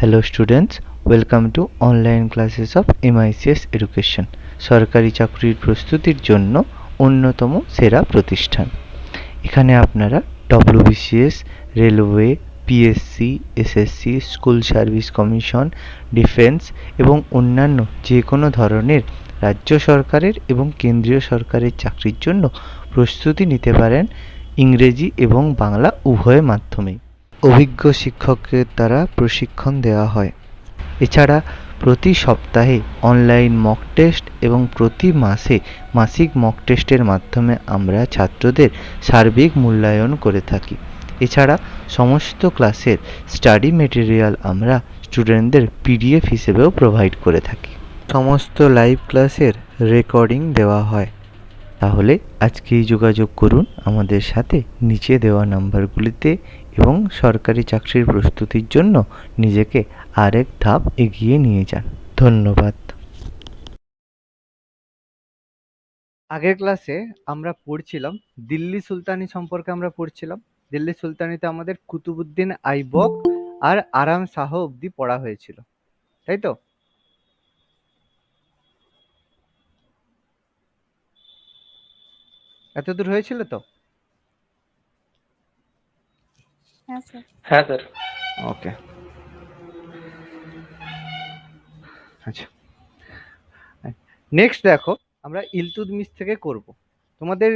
Hello students, welcome to online classes of MICS Education. সরকারি চাকরির প্রস্তুতির জন্য অন্যতম সেরা প্রতিষ্ঠান। এখানে আপনারা WBCS, railway, PSC, SSC, school service commission, defence এবং অন্যান্য যে কোনো ধরনের রাজ্য সরকারের এবং কেন্দ্রীয় সরকারের চাকরির জন্য প্রস্তুতি নিতে পারেন ইংরেজি এবং বাংলা উভয় মাধ্যমেই। অভিজ্ঞ শিক্ষকের দ্বারা প্রশিক্ষণ দেওয়া হয়। এছাড়া প্রতি সপ্তাহে অনলাইন মক টেস্ট এবং প্রতি মাসে মাসিক মক টেস্টের মাধ্যমে আমরা ছাত্রদের সার্বিক মূল্যায়ন করে থাকি। এছাড়া সমস্ত ক্লাসের স্টাডি মেটেরিয়াল আমরা স্টুডেন্টদের পিডিএফ হিসেবেও প্রোভাইড করে থাকি। সমস্ত লাইভ ক্লাসের রেকর্ডিং দেওয়া হয়। তাহলে আজকেই যোগাযোগ করুন আমাদের সাথে নিচে দেওয়া নাম্বারগুলিতে এবং সরকারি চাকরির প্রস্তুতির জন্য নিজেকে আরেক ধাপ এগিয়ে নিয়ে যান। ধন্যবাদ। আগের ক্লাসে আমরা পড়ছিলাম দিল্লি সুলতানি সম্পর্কে আমরা পড়ছিলাম। দিল্লি সুলতানিতে আমাদের কুতুবুদ্দিন আইবক আর আরাম শাহ অবধি পড়া হয়েছিল, তাই তো? এতদূর হয়েছিল তো? হ্যাঁ স্যার। হ্যাঁ স্যার। ওকে, আচ্ছা। নেক্সট দেখো, আমরা ইলতুৎমিশ থেকে করব। তোমাদের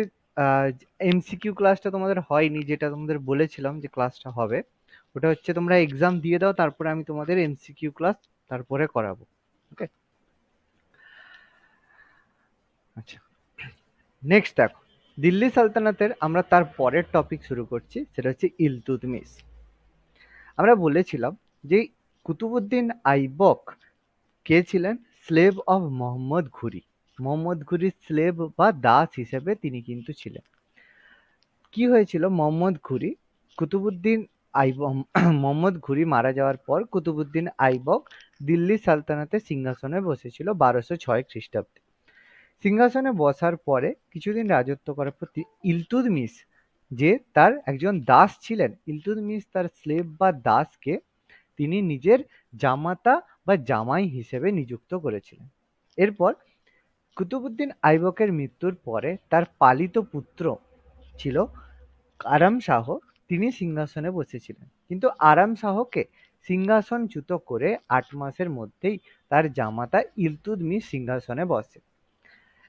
এমসিকিউ ক্লাসটা তোমাদের হয়নি, যেটা তোমাদের বলেছিলাম যে ক্লাসটা হবে। ওটা হচ্ছে তোমরা এক্সাম দিয়ে দাও, তারপরে আমি তোমাদের এমসিকিউ ক্লাস তারপরে করাবো। ওকে, আচ্ছা। নেক্সট দেখো, দিল্লি সালতানাতের আমরা তার পরের টপিক শুরু করছি, সেটা হচ্ছে ইলতুৎমিশ। আমরা বলেছিলাম যে কুতুবুদ্দিন আইবক কে ছিলেন? স্লেভ অফ মোহাম্মদ ঘুরি। মোহাম্মদ ঘুরির স্লেভ বা দাস হিসেবে তিনি কিন্তু ছিলেন। কি হয়েছিল? মোহাম্মদ ঘুরি কুতুবুদ্দিন আইবক মোহাম্মদ ঘুরি মারা যাওয়ার পর কুতুবুদ্দিন আইবক দিল্লি সালতানাতের সিংহাসনে বসেছিল 1206 খ্রিস্টাব্দে। সিংহাসনে বসার পরে কিছুদিন রাজত্ব করার পর ইলতুৎমিশ, যে তার একজন দাস ছিলেন, ইলতুৎমিশ তার স্লেভ বা দাসকে তিনি নিজের জামাতা বা জামাই হিসেবে নিযুক্ত করেছিলেন। এরপর কুতুবুদ্দিন আইবকের মৃত্যুর পরে তার পালিত পুত্র ছিল আরাম শাহ, তিনি সিংহাসনে বসেছিলেন। কিন্তু আরাম শাহকে সিংহাসনচ্যুত করে 8 মাসের মধ্যেই তার জামাতা ইলতুৎমিশ সিংহাসনে বসে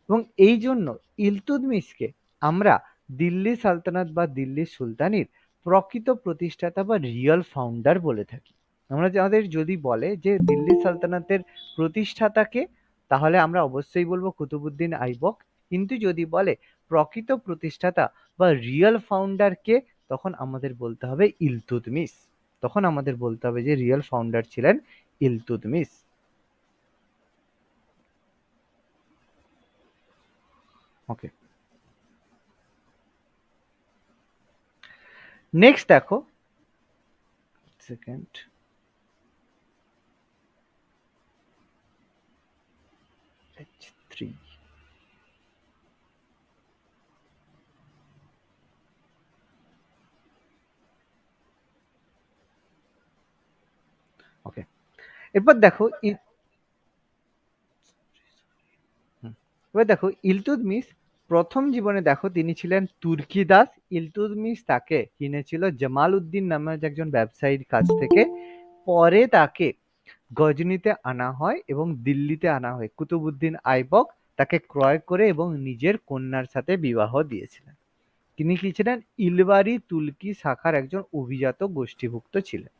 এবং এই জন্য ইলতুৎমিশকে আমরা দিল্লি সালতানাত বা দিল্লি সুলতানির প্রকৃত প্রতিষ্ঠাতা বা রিয়েল ফাউন্ডার বলে থাকি। আমরা যাদের যদি বলে যে দিল্লি সালতানাতের প্রতিষ্ঠাতাকে, তাহলে আমরা অবশ্যই বলবো কুতুবুদ্দিন আইবক। কিন্তু যদি বলে প্রকৃত প্রতিষ্ঠাতা বা রিয়েল ফাউন্ডার কে, তখন আমাদের বলতে হবে ইলতুৎমিশ। তখন আমাদের বলতে হবে যে রিয়েল ফাউন্ডার ছিলেন ইলতুৎমিশ। ওকে, নেক্সট দেখো, সেকেন্ড, H3, ওকে। এরপর দেখো এবার দেখো ইলতুৎমিশ প্রথম জীবনে দেখো তিনি ছিলেন তুর্কি দাস। ইলতুৎমিশ তাকে কিনেছিল জামাল উদ্দিন নামে একজন ব্যবসায়ীর কাছ থেকে। পরে তাকে গজনিতে আনা হয় এবং দিল্লিতে আনা হয়। কুতুবুদ্দিন আইবক তাকে ক্রয় করে এবং নিজের কন্যার সাথে বিবাহ দিয়েছিলেন। তিনি কি ছিলেন? ইলবারি তুর্কি শাখার একজন অভিজাত গোষ্ঠীভুক্ত ছিলেন।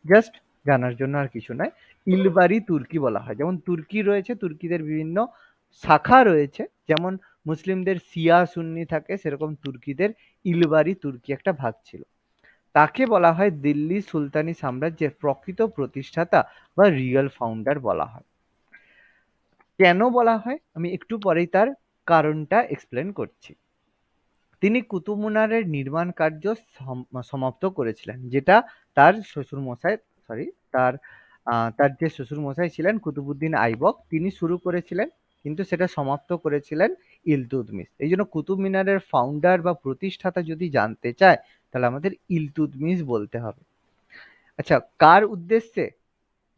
জাস্ট জানার জন্য, আর কিছু নয়। ইলবারি তুর্কি বলা হয়। যেমন তুর্কি রয়েছে, তুর্কিদের বিভিন্ন শাখা রয়েছে, যেমন মুসলিমদের শিয়া সুন্নি থাকে, সেরকম তুর্কিদের ইলবারি তুর্কি একটা ভাগ ছিল। তাকে বলা হয় দিল্লি সুলতানি সাম্রাজ্যের প্রকৃত প্রতিষ্ঠাতা বা রিয়েল ফাউন্ডার বলা হয়। কেন বলা হয় আমি একটু পরেই তার কারণটা এক্সপ্লেন করছি। তিনি কুতুব মিনারের নির্মাণ কার্য সমাপ্ত করেছিলেন, যেটা তার শ্বশুরমশাই, সরি, তার তার যে শ্বশুরমশাই ছিলেন কুতুবুদ্দিন আইবক, তিনি শুরু করেছিলেন, কিন্তু সেটা সমাপ্ত করেছিলেন ইলতুৎমিশ। এই জন্য কুতুব মিনারের ফাউন্ডার বা প্রতিষ্ঠাতা যদি জানতে চায়, তাহলে আমাদের ইলতুৎমিশ বলতে হবে। আচ্ছা, কার উদ্দেশ্যে?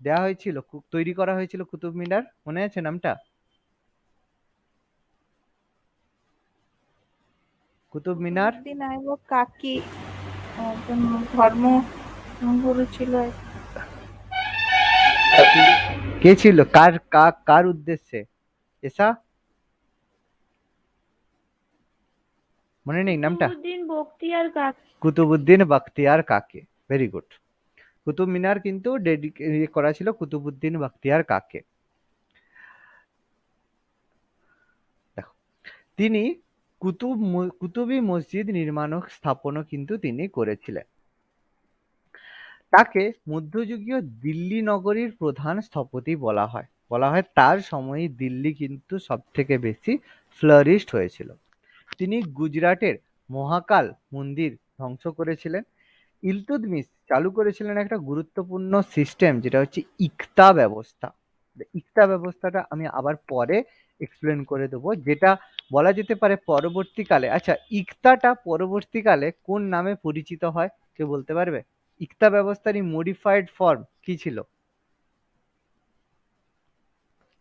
দেয়া হয়েছিল, তৈরি করা হয়েছিল কুতুব মিনার, মনে আছে নামটা? কুতুব মিনার কুতুবউদ্দিন আইবক কাকি একজন ধর্ম গুরু ছিল। কে ছিল, কার উদ্দেশ্যে? এসা মনে নেই নামটা? কুতুবউদ্দিন বখতিয়ার কাকি। কুতুবউদ্দিন বখতিয়ার কাকে, ভেরি গুড। কুতুব মিনার কিন্তু করা ছিল কুতুবউদ্দিন বখতিয়ার কাকে। দেখো, তিনি কুতুবী মসজিদ নির্মাণ স্থাপনও কিন্তু তিনি করেছিলেন। তাকে মধ্যযুগীয় দিল্লি নগরীর প্রধান স্থপতি বলা হয়। তার সময়ে দিল্লি কিন্তু সব থেকে বেশি ফ্লারিশড হয়েছিল। তিনি গুজরাটের মহাকাল মন্দির ধ্বংস করেছিলেন। ইলতুৎমিশ চালু করেছিলেন একটা গুরুত্বপূর্ণ সিস্টেম, যেটা হচ্ছে ইকতা ব্যবস্থা। ইকতা ব্যবস্থাটা আমি আবার পরে এক্সপ্লেন করে দেবো, যেটা বলা যেতে পারে পরবর্তীকালে। আচ্ছা, ইকতাটা পরবর্তীকালে কোন নামে পরিচিত হয়, কেউ বলতে পারবে? ইকতা ব্যবস্থারই মডিফাইড ফর্ম কি ছিল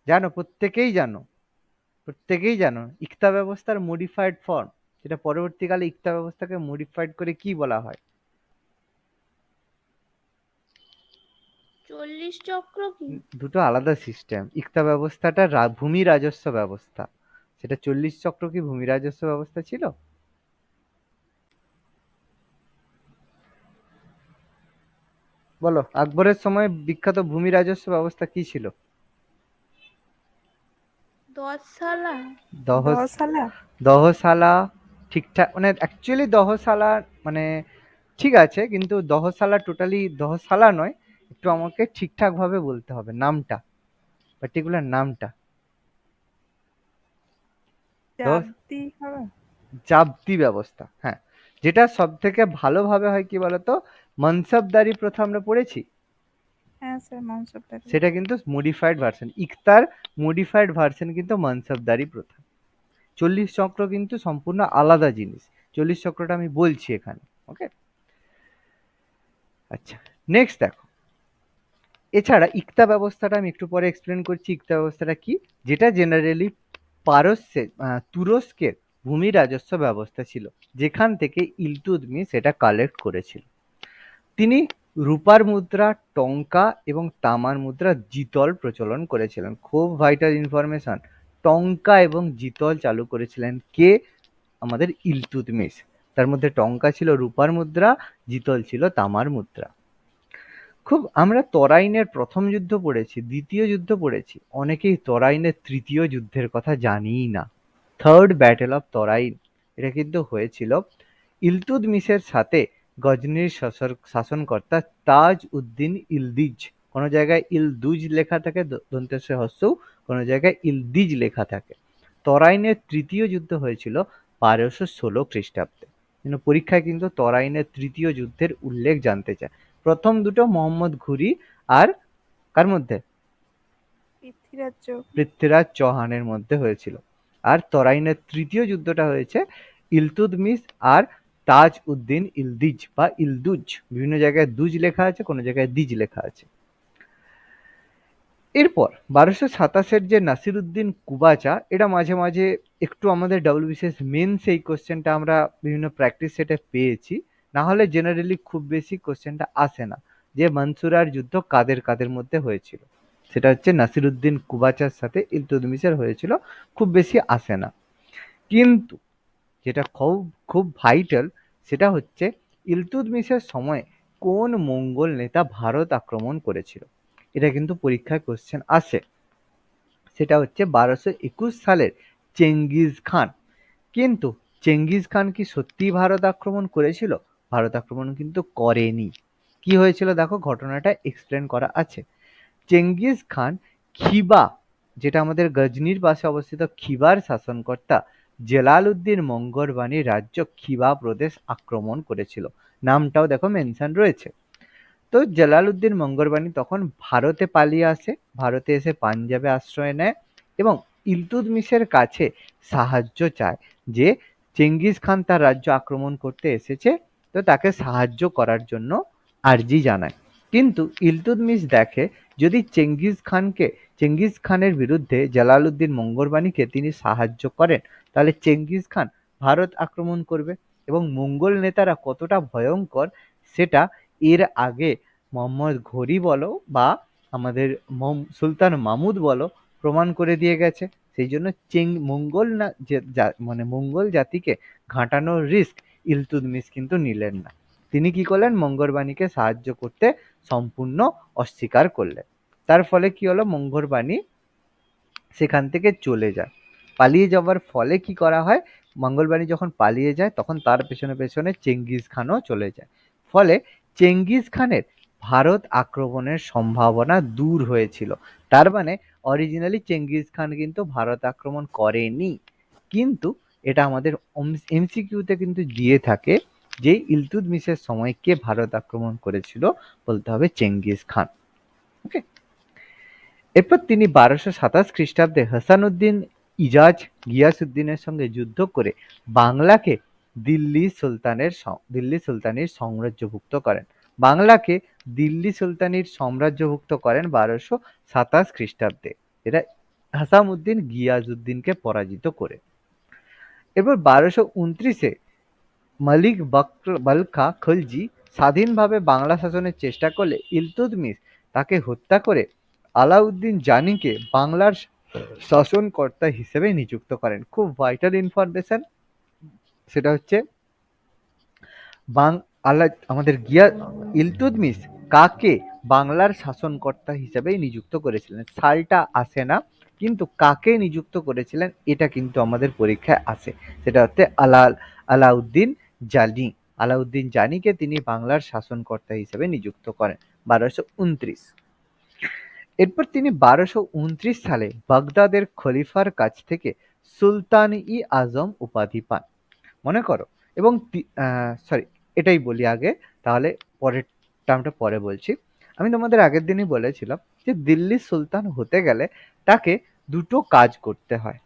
জানো? প্রত্যেকেই জানো ইকতা ব্যবস্থার মডিফাইড ফর্ম, যেটা পরবর্তীকালে ইকতা ব্যবস্থাকে মডিফাইড করে কি বলা হয়? 40 চক্র কি? দুটো আলাদা সিস্টেম। ইকতা ব্যবস্থাটা ভূমি রাজস্ব ব্যবস্থা, সেটা 40 চক্র কি ভূমি রাজস্ব ব্যবস্থা ছিল? বলো, আকবরের সময় বিখ্যাত ভূমি রাজস্ব ব্যবস্থা কি ছিল? 10 সালা। দশালা দহসালা ঠিকঠাক, মানে অ্যাকচুয়ালি দহসালা মানে ঠিক আছে, কিন্তু দহসালা টোটালি দহসালা নয়। একটু আমাকে ঠিকঠাক ভাবে বলতে হবে নামটা, পার্টিকুলার নামটা। জাবতি হবে। জাবতি ব্যবস্থা, হ্যাঁ। যেটা সব থেকে ভালোভাবে হয় কি বলতো, মনসবদারি প্রথা আমরা পড়েছি, হ্যাঁ স্যার, মনসবদারি। সেটা কিন্তু মডিফাইড ভার্সন। ইকতার মডিফাইড ভার্সন কিন্তু মনসবদারি প্রথা। 40 চক্র কিন্তু সম্পূর্ণ আলাদা জিনিস। 40 চক্রটা আমি বলছি এখানে, ওকে? আচ্ছা, নেক্সট দেখো, এছাড়া ইকতা ব্যবস্থাটা আমি একটু পরে এক্সপ্লেন করছি। ইকতা ব্যবস্থাটা কি, যেটা জেনারেলি তুরস্কের ভূমি রাজস্ব ব্যবস্থা ছিল, যেখান থেকে ইলতুৎমিশ এটা কালেক্ট করেছিল। তিনি রূপার মুদ্রা, টঙ্কা এবং তামার মুদ্রা, জিতল প্রচলন করেছিলেন। খুব ভাইটাল ইনফরমেশন, টঙ্কা এবং জিতল চালু করেছিলেন কে? আমাদের ইলতুৎমিশ। তার মধ্যে টঙ্কা ছিল রূপার মুদ্রা, জিতল ছিল তামার মুদ্রা। আমরা তরাইনের প্রথম যুদ্ধ পড়েছি, দ্বিতীয় যুদ্ধ পড়েছি, অনেকেই তরাইনের তৃতীয় যুদ্ধের কথা জানিই না। থার্ড ব্যাটেল অফ তরাইন, এটা কিন্তু হয়েছিল ইলতুৎমিশের সাথে গজনির শাসনকর্তা তাজ উদ্দিন ইলদিজ। কোনো জায়গায় ইলদুজ লেখা থাকে দন্তেস হ্রস্ব, কোনো জায়গায় ইলদিজ লেখা থাকে। তরাইনের তৃতীয় যুদ্ধ হয়েছিল 1216 খ্রিস্টাব্দে। পরীক্ষায় কিন্তু তরাইনের তৃতীয় যুদ্ধের উল্লেখ জানতে চায়। প্রথম দুটো মোহাম্মদ ঘুরি আর কার মধ্যে? পৃথ্বীরাজ চৌহানের মধ্যে হয়েছিল। আর তরাইনের তৃতীয় যুদ্ধটা হয়েছে ইলতুৎমিশ আর তাজ উদ্দিন ইলদিজ বা ইলদুজ। বিভিন্ন জায়গায় দুজ লেখা আছে, কোনো জায়গায় দিজ লেখা আছে। এরপর 1227 যে নাসিরউদ্দিন কুবাচা, এটা মাঝে মাঝে একটু আমাদের ডব্লিউবিসিএস মেন্স এই কোশ্চেনটা আমরা বিভিন্ন প্র্যাকটিস সেটে পেয়েছি, না হলে জেনারেলি খুব বেশি কোশ্চেনটা আসে না, যে মনসুরার যুদ্ধ কাদের কাদের মধ্যে হয়েছিল। সেটা হচ্ছে নাসিরউদ্দিন কুবাচার সাথে ইলতুৎমিশের হয়েছিল, খুব বেশি আসে না। কিন্তু যেটা খুব খুব ভাইটাল, সেটা হচ্ছে ইলতুৎমিশের সময় কোন মঙ্গল নেতা ভারত আক্রমণ করেছিল। এটা কিন্তু পরীক্ষায় কোশ্চেন আসে। সেটা হচ্ছে 1221 সালের চেঙ্গিজ খান। কিন্তু চেঙ্গিজ খান কি সত্যি ভারত আক্রমণ করেছিল? ভারত আক্রমণ কিন্তু করেনি। কি হয়েছিল দেখো, ঘটনাটা এক্সপ্লেন করা আছে। চেঙ্গিজ খান খিবা, যেটা আমাদের গজনির পাশে অবস্থিত, খিবার শাসনকর্তা জালালউদ্দিন মঙ্গরবানির রাজ্য খিবা প্রদেশ আক্রমণ করেছিল। নামটাও দেখো মেনশন রয়েছে। তো জালালউদ্দিন মঙ্গরবানি তখন ভারতে পালিয়ে আসে, ভারতে এসে পাঞ্জাবে আশ্রয় নেয় এবং ইলতুৎমিশের কাছে সাহায্য চায়, যে চেঙ্গিজ খান তার রাজ্য আক্রমণ করতে এসেছে, তো তাকে সাহায্য করার জন্য আর্জি জানায়। কিন্তু ইলতুৎমিশ দেখে যদি চেঙ্গিজ খানের বিরুদ্ধে জালালউদ্দিন মঙ্গলবাণীকে তিনি সাহায্য করেন তাহলে চেঙ্গিজ খান ভারত আক্রমণ করবে এবং মঙ্গল নেতারা কতটা ভয়ঙ্কর সেটা এর আগে মোহাম্মদ ঘুরি বলো বা আমাদের সুলতান মাহমুদ বলো প্রমাণ করে দিয়ে গেছে। সেই জন্য মঙ্গল না মানে মঙ্গল জাতিকে ঘাঁটানোর রিস্ক ইলতুৎমিশ কিন্তু নিলেন না। তিনি কি করলেন, মঙ্গলবাণীকে সাহায্য করতে সম্পূর্ণ অস্বীকার করলেন। তার ফলে কি হলো, মঙ্গলবাণী সেখান থেকে চলে যায়। পালিয়ে যাওয়ার ফলে কি করা হয়, মঙ্গলবাণী যখন পালিয়ে যায় তখন তার পেছনে পেছনে চেঙ্গিজ খানও চলে যায়। ফলে চেঙ্গিজ খানের ভারত আক্রমণের সম্ভাবনা দূর হয়েছিল। তার মানে অরিজিনালি চেঙ্গিজ খান কিন্তু ভারত আক্রমণ করেনি, কিন্তু এটা আমাদের এমসিকিউতে কিন্তু দিয়ে থাকে যে ইলতুৎমিশের সময় কে ভারত আক্রমণ করেছিল, বলতে হবে চেঙ্গিজ খান। ওকে, এরপর তিনি 1227 খ্রিস্টাব্দে হাসানুদ্দিন ইজাজ গিয়াসউদ্দিনের সঙ্গে যুদ্ধ করে বাংলাকে দিল্লি সুলতানির সাম্রাজ্যভুক্ত করেন। বাংলাকে দিল্লি সুলতানির সাম্রাজ্যভুক্ত করেন 1227 খ্রিস্টাব্দে, এটা হাসানুদ্দিন গিয়াসউদ্দিনকে পরাজিত করে। এরপর 1229-এ মালিক বাল্খা খলজি স্বাধীনভাবে বাংলা শাসনের চেষ্টা করলে ইলতুৎমিশ তাকে হত্যা করে আলাউদ্দিন জানিকে বাংলার শাসনকর্তা হিসেবে নিযুক্ত করেন। খুব ভাইটাল ইনফরমেশন, সেটা হচ্ছে আমাদের ইলতুৎমিশ কাকে বাংলার শাসনকর্তা হিসেবে নিযুক্ত করেছিলেন, সালটা আসে না, কিন্তু কাকে নিযুক্ত করেছিলেন এটা কিন্তু আমাদের পরীক্ষায় আসে। সেটা হচ্ছে আলাউদ্দিন জানি। আলাউদ্দিন জানিকে তিনি বাংলার শাসনকর্তা হিসেবে নিযুক্ত করেন 1229। এরপর তিনি 1229 সালে বাগদাদের খলিফার কাছ থেকে সুলতান-ই-আজম উপাধি পান। মনে করো, এবং সরি এটাই বলি আগে, তাহলে পরের টার্মটা পরে বলছি। আমি তোমাদের আগের দিনই বলেছিলাম যে দিল্লি সুলতান হতে গেলে তাকে দুটো কাজ করতে হয়।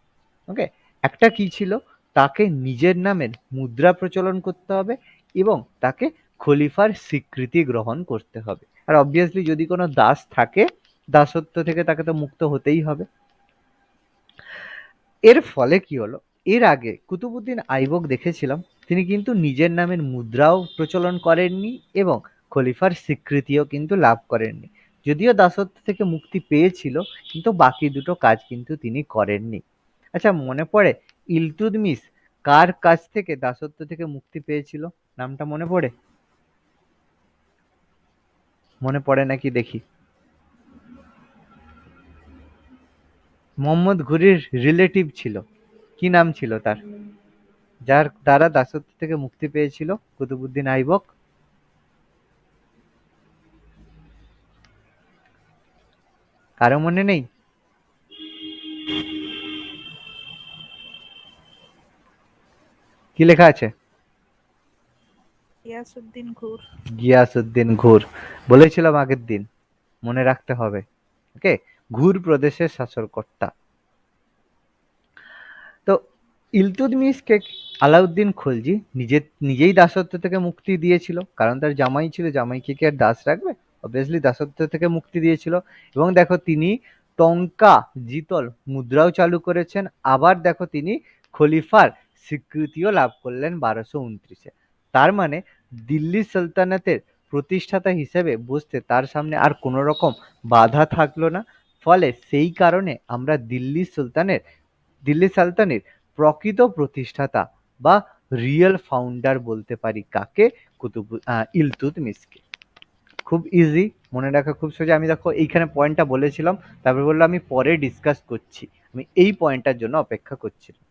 ওকে, একটা কি ছিল, তাকে নিজের নামের মুদ্রা প্রচলন করতে হবে এবং তাকে খলিফার স্বীকৃতি গ্রহণ করতে হবে। আর অবভিয়াসলি যদি কোনো দাস থাকে, দাসত্ব থেকে তাকে তো মুক্ত হতেই হবে। এর ফলে কি হলো, এর আগে কুতুবউদ্দিন আইবক দেখেছিলাম তিনি কিন্তু নিজের নামের মুদ্রাও প্রচলন করেননি এবং খলিফার স্বীকৃতিও কিন্তু লাভ করেননি। যদিও দাসত্ব থেকে মুক্তি পেয়েছিল, কিন্তু বাকি দুটো কাজ কিন্তু তিনি করেননি। আচ্ছা, মনে পড়ে ইলতুৎমিশ কার কাছ থেকে দাসত্ব থেকে মুক্তি পেয়েছিল? নামটা মনে পড়ে? মনে পড়ে নাকি দেখি। মোহাম্মদ ঘুরির রিলেটিভ ছিল, কি নাম ছিল তার, যার দ্বারা দাসত্ব থেকে মুক্তি পেয়েছিল কুতুবউদ্দিন আইবক? কারো মনে নেই? কি লেখা আছে? গিয়াসউদ্দিন ঘুর। গিয়াসউদ্দিন ঘুর, বলেছিলাম আগের দিন, মনে রাখতে হবে। ওকে, ঘুর প্রদেশের শাসনকর্তা। তো ইলতুৎমিশকে আলাউদ্দিন খলজি নিজেই দাসত্ব থেকে মুক্তি দিয়েছিল, কারণ তার জামাই ছিল, জামাইকে কি আর দাস রাখবে? অবভিয়াসলি দাসত্ব থেকে মুক্তি দিয়েছিল। এবং দেখো তিনি টঙ্কা জিতল মুদ্রাও চালু করেছেন, আবার দেখো তিনি খলিফার স্বীকৃতিও লাভ করলেন 1229-এ। তার মানে দিল্লি সালতানাতের প্রতিষ্ঠাতা হিসেবে বুঝতে তার সামনে আর কোনো রকম বাধা থাকলো না। ফলে সেই কারণে আমরা দিল্লি সালতানের প্রকৃত প্রতিষ্ঠাতা বা রিয়েল ফাউন্ডার বলতে পারি কাকে? ইলতুৎমিশকে। খুব ইজি মনে রাখা, খুব সোজা। আমি দেখো এইখানে পয়েন্টটা বলেছিলাম, তারপর বললাম আমি পরে ডিসকাস করছি, আমি এই পয়েন্টটার জন্য অপেক্ষা করছিলাম।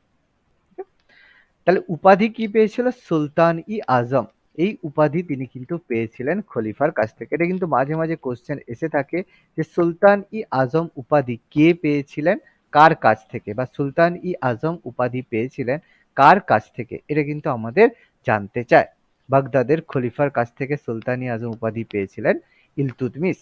তাহলে উপাধি কি পেয়েছিল? সুলতান-ই-আজম। এই উপাধি তিনি কিন্তু পেয়েছিলেন খলিফার কাছ থেকে। এটা কিন্তু মাঝে মাঝে কোশ্চেন এসে থাকে যে সুলতান-ই-আজম উপাধি কে পেয়েছিলেন, কার কাছ থেকে, বা সুলতান-ই-আজম উপাধি পেয়েছিলেন কার কাছ থেকে, এটা কিন্তু আমাদের জানতে চায়। বাগদাদের খলিফার কাছ থেকে সুলতান-ই-আজম উপাধি পেয়েছিলেন ইলতুৎমিশ।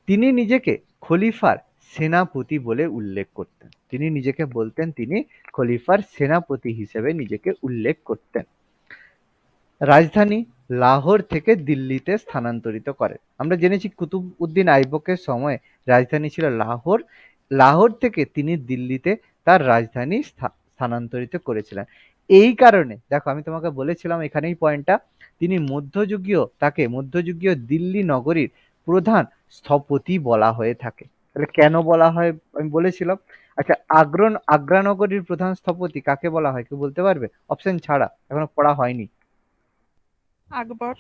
তিনি নিজেকে খলিফার সেনাপতি বলে উল্লেখ করতেন। তিনি নিজেকে বলতেন তিনি খলিফার সেনাপতি হিসেবে নিজেকে উল্লেখ করতেন। রাজধানী লাহোর থেকে দিল্লিতে স্থানান্তরিত করেন। আমরা জেনেছি কুতুবউদ্দিন আইবকের সময় রাজধানী ছিল লাহোর। লাহোর থেকে তিনি দিল্লিতে তার রাজধানী স্থানান্তরিত করেছিলেন। এই কারণে দেখো আমি তোমাকে বলেছিলাম এখানেই পয়েন্টটা, তিনি মধ্যযুগীয় দিল্লি নগরীর প্রধান স্থপতি বলা হয়ে থাকে। তাহলে কেন বলা হয় আমি বলেছিলাম। আচ্ছা, আগ্রা নগরীর প্রধান স্থপতি কাকে বলা হয় কেউ বলতে পারবে? অপশন ছাড়া, এখনো পড়া হয়নি। আকবর।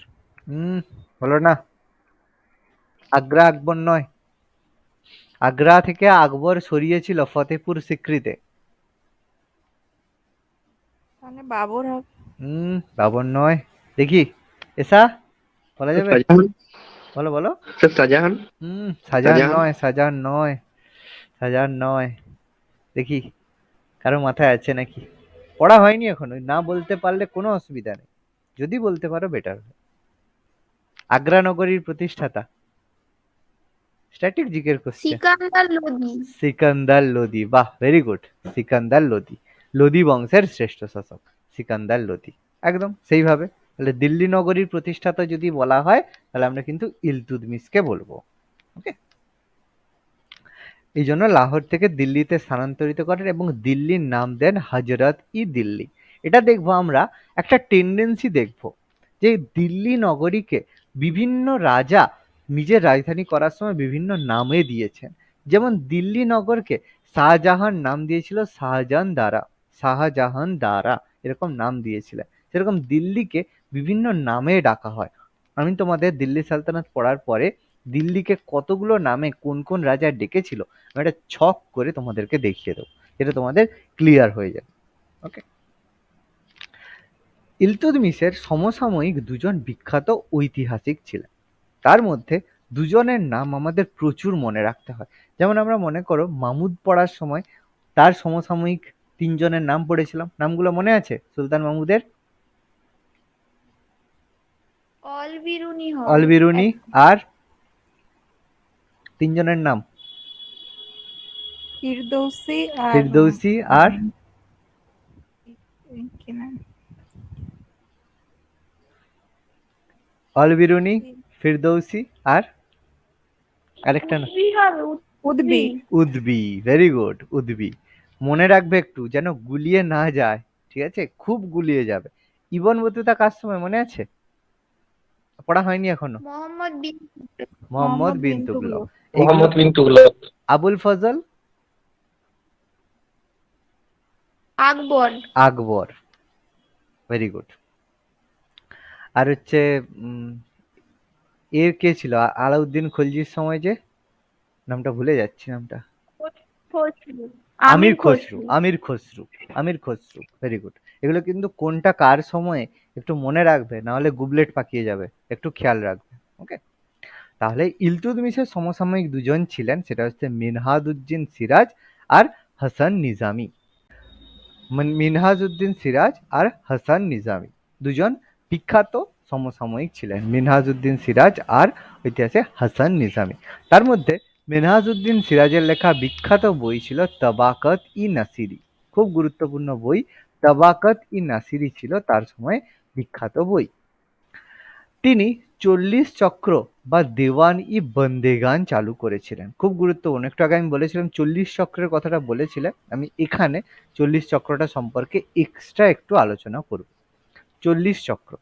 হলো না, আগ্রা আকবর নয়। আগ্রা থেকে আকবর সরিয়েছিল ফতেপুর সিক্রিতে। তাহলে বাবর হবে। বাবর নয়। দেখি এসা বলা যাবে? শাহজাহান। বলো বলো। স্যার শাহজাহান। শাহজাহান শাহজাহান। নয়, শাহজাহান নয়, শাহজাহান নয়। দেখি কারো মাথায় আছে নাকি? পড়া হয়নি এখনো, না বলতে পারলে কোনো অসুবিধা নেই, যদি বলতে পারো বেটার। আগ্রা নগরীর প্রতিষ্ঠাতা, স্ট্যাটিক জিকের কোশ্চেন। সিকান্দার লোদি। সিকান্দার লোদি, বাহ ভেরি গুড। সিকান্দার লোদি, লোদি বংশের শ্রেষ্ঠ শাসক সিকান্দার লোদি, একদম সেইভাবে। তাহলে দিল্লি নগরীর প্রতিষ্ঠাতা যদি বলা হয় তাহলে আমরা কিন্তু ইলতুৎমিশকে বলবো। ওকে, এই জন্য লাহোর থেকে দিল্লিতে স্থানান্তরিত করেন এবং দিল্লির নাম দেন হজরত ই দিল্লি। এটা দেখবো আমরা একটা টেন্ডেন্সি দেখবো যে দিল্লি নগরীকে বিভিন্ন রাজা নিজের রাজধানী করার সময় বিভিন্ন নামে দিয়েছেন। যেমন দিল্লি নগরকে শাহজাহান নাম দিয়েছিল শাহজাহান দ্বারা এরকম নাম দিয়েছিলেন। সেরকম দিল্লিকে বিভিন্ন নামে ডাকা হয়। আমি তোমাদের দিল্লি সালতানাত পড়ার পরে দিল্লিকে কতগুলো নামে কোন কোন রাজা ডেকেছিল আমি একটা ছক করে তোমাদেরকে দেখিয়ে দেবো, এটা তোমাদের ক্লিয়ার হয়ে যাবে। ওকে, ইলতুৎমিশের সমসাময়িক দুজন বিখ্যাত ঐতিহাসিক ছিলেন। তার মধ্যে দুজনের নাম আমাদের প্রচুর মনে রাখতে হয়। যেমন আমরা মনে করো মামুদ পড়ার সময় তার সমসাময়িক তিনজনের নাম পড়েছিলাম, নামগুলো মনে আছে সুলতান মাহমুদের? অলবিরুনি অল হবে। বিরুনি, আর তিনজনের নাম ফিরদৌসি আর ফিরদৌসি আর কি নাম? অল বিরুনি, ফিরদৌসি আর আরেকটা নাম উদ্বি হবে। উদ্বি। উদ্বি, ভেরি গুড, উদ্বি। মনে রাখবে একটু যেন গুলিয়ে না যায়, ঠিক আছে, খুব গুলিয়ে যাবে। ইবন বতুতা কার সময় মনে আছে? পড়া হয়নি এখনো। মোহাম্মদ বিন মোহাম্মদ বিন তুগলক। এগুলো মোহাম্মদ বিন তুগলক। আবুল ফজল, আকবর। আকবর, ভেরি গুড। আর হচ্ছে এর কে ছিল আলাউদ্দিন খলজির সময় যে নামটা ভুলে যাচ্ছি, নামটা খসরু। আমির খসরু, আমির খসরু, ভেরি গুড। এগুলো কিন্তু কোনটা কার সময়ে একটু মনে রাখবে, না হলে গুবলেট পাকিয়ে যাবে, একটু খেয়াল রাখবে। ওকে, তাহলে ইলতুৎমিশের সমসাময়িক দুজন ছিলেন, সেটা হচ্ছে মিনহাজউদ্দিন সিরাজ আর হাসান নিজামি। মিনহাজউদ্দিন সিরাজ আর হাসান নিজামি দুজন বিখ্যাত সমসাময়িক ছিলেন, মিনহাজউদ্দিন সিরাজ আর ঐতিহাসে হাসান নিজামি। তার মধ্যে মিনহাজউদ্দিন সিরাজের লেখা বিখ্যাত বই ছিল তাবাকাত ই নাসিরি, খুব গুরুত্বপূর্ণ বই। তাবাকাত ই নাসিরি ছিল তার সময় বিখ্যাত বই। তিনি 40 চক্র বা দেওয়ান ই বন্দেগান চালু করেছিলেন, খুব গুরুত্বপূর্ণ। একটু আগে আমি বলেছিলাম 40 চক্রের কথাটা বলেছিলেন, আমি এখানে 40 চক্রটা সম্পর্কে এক্সট্রা একটু আলোচনা করব। 40 চক্র।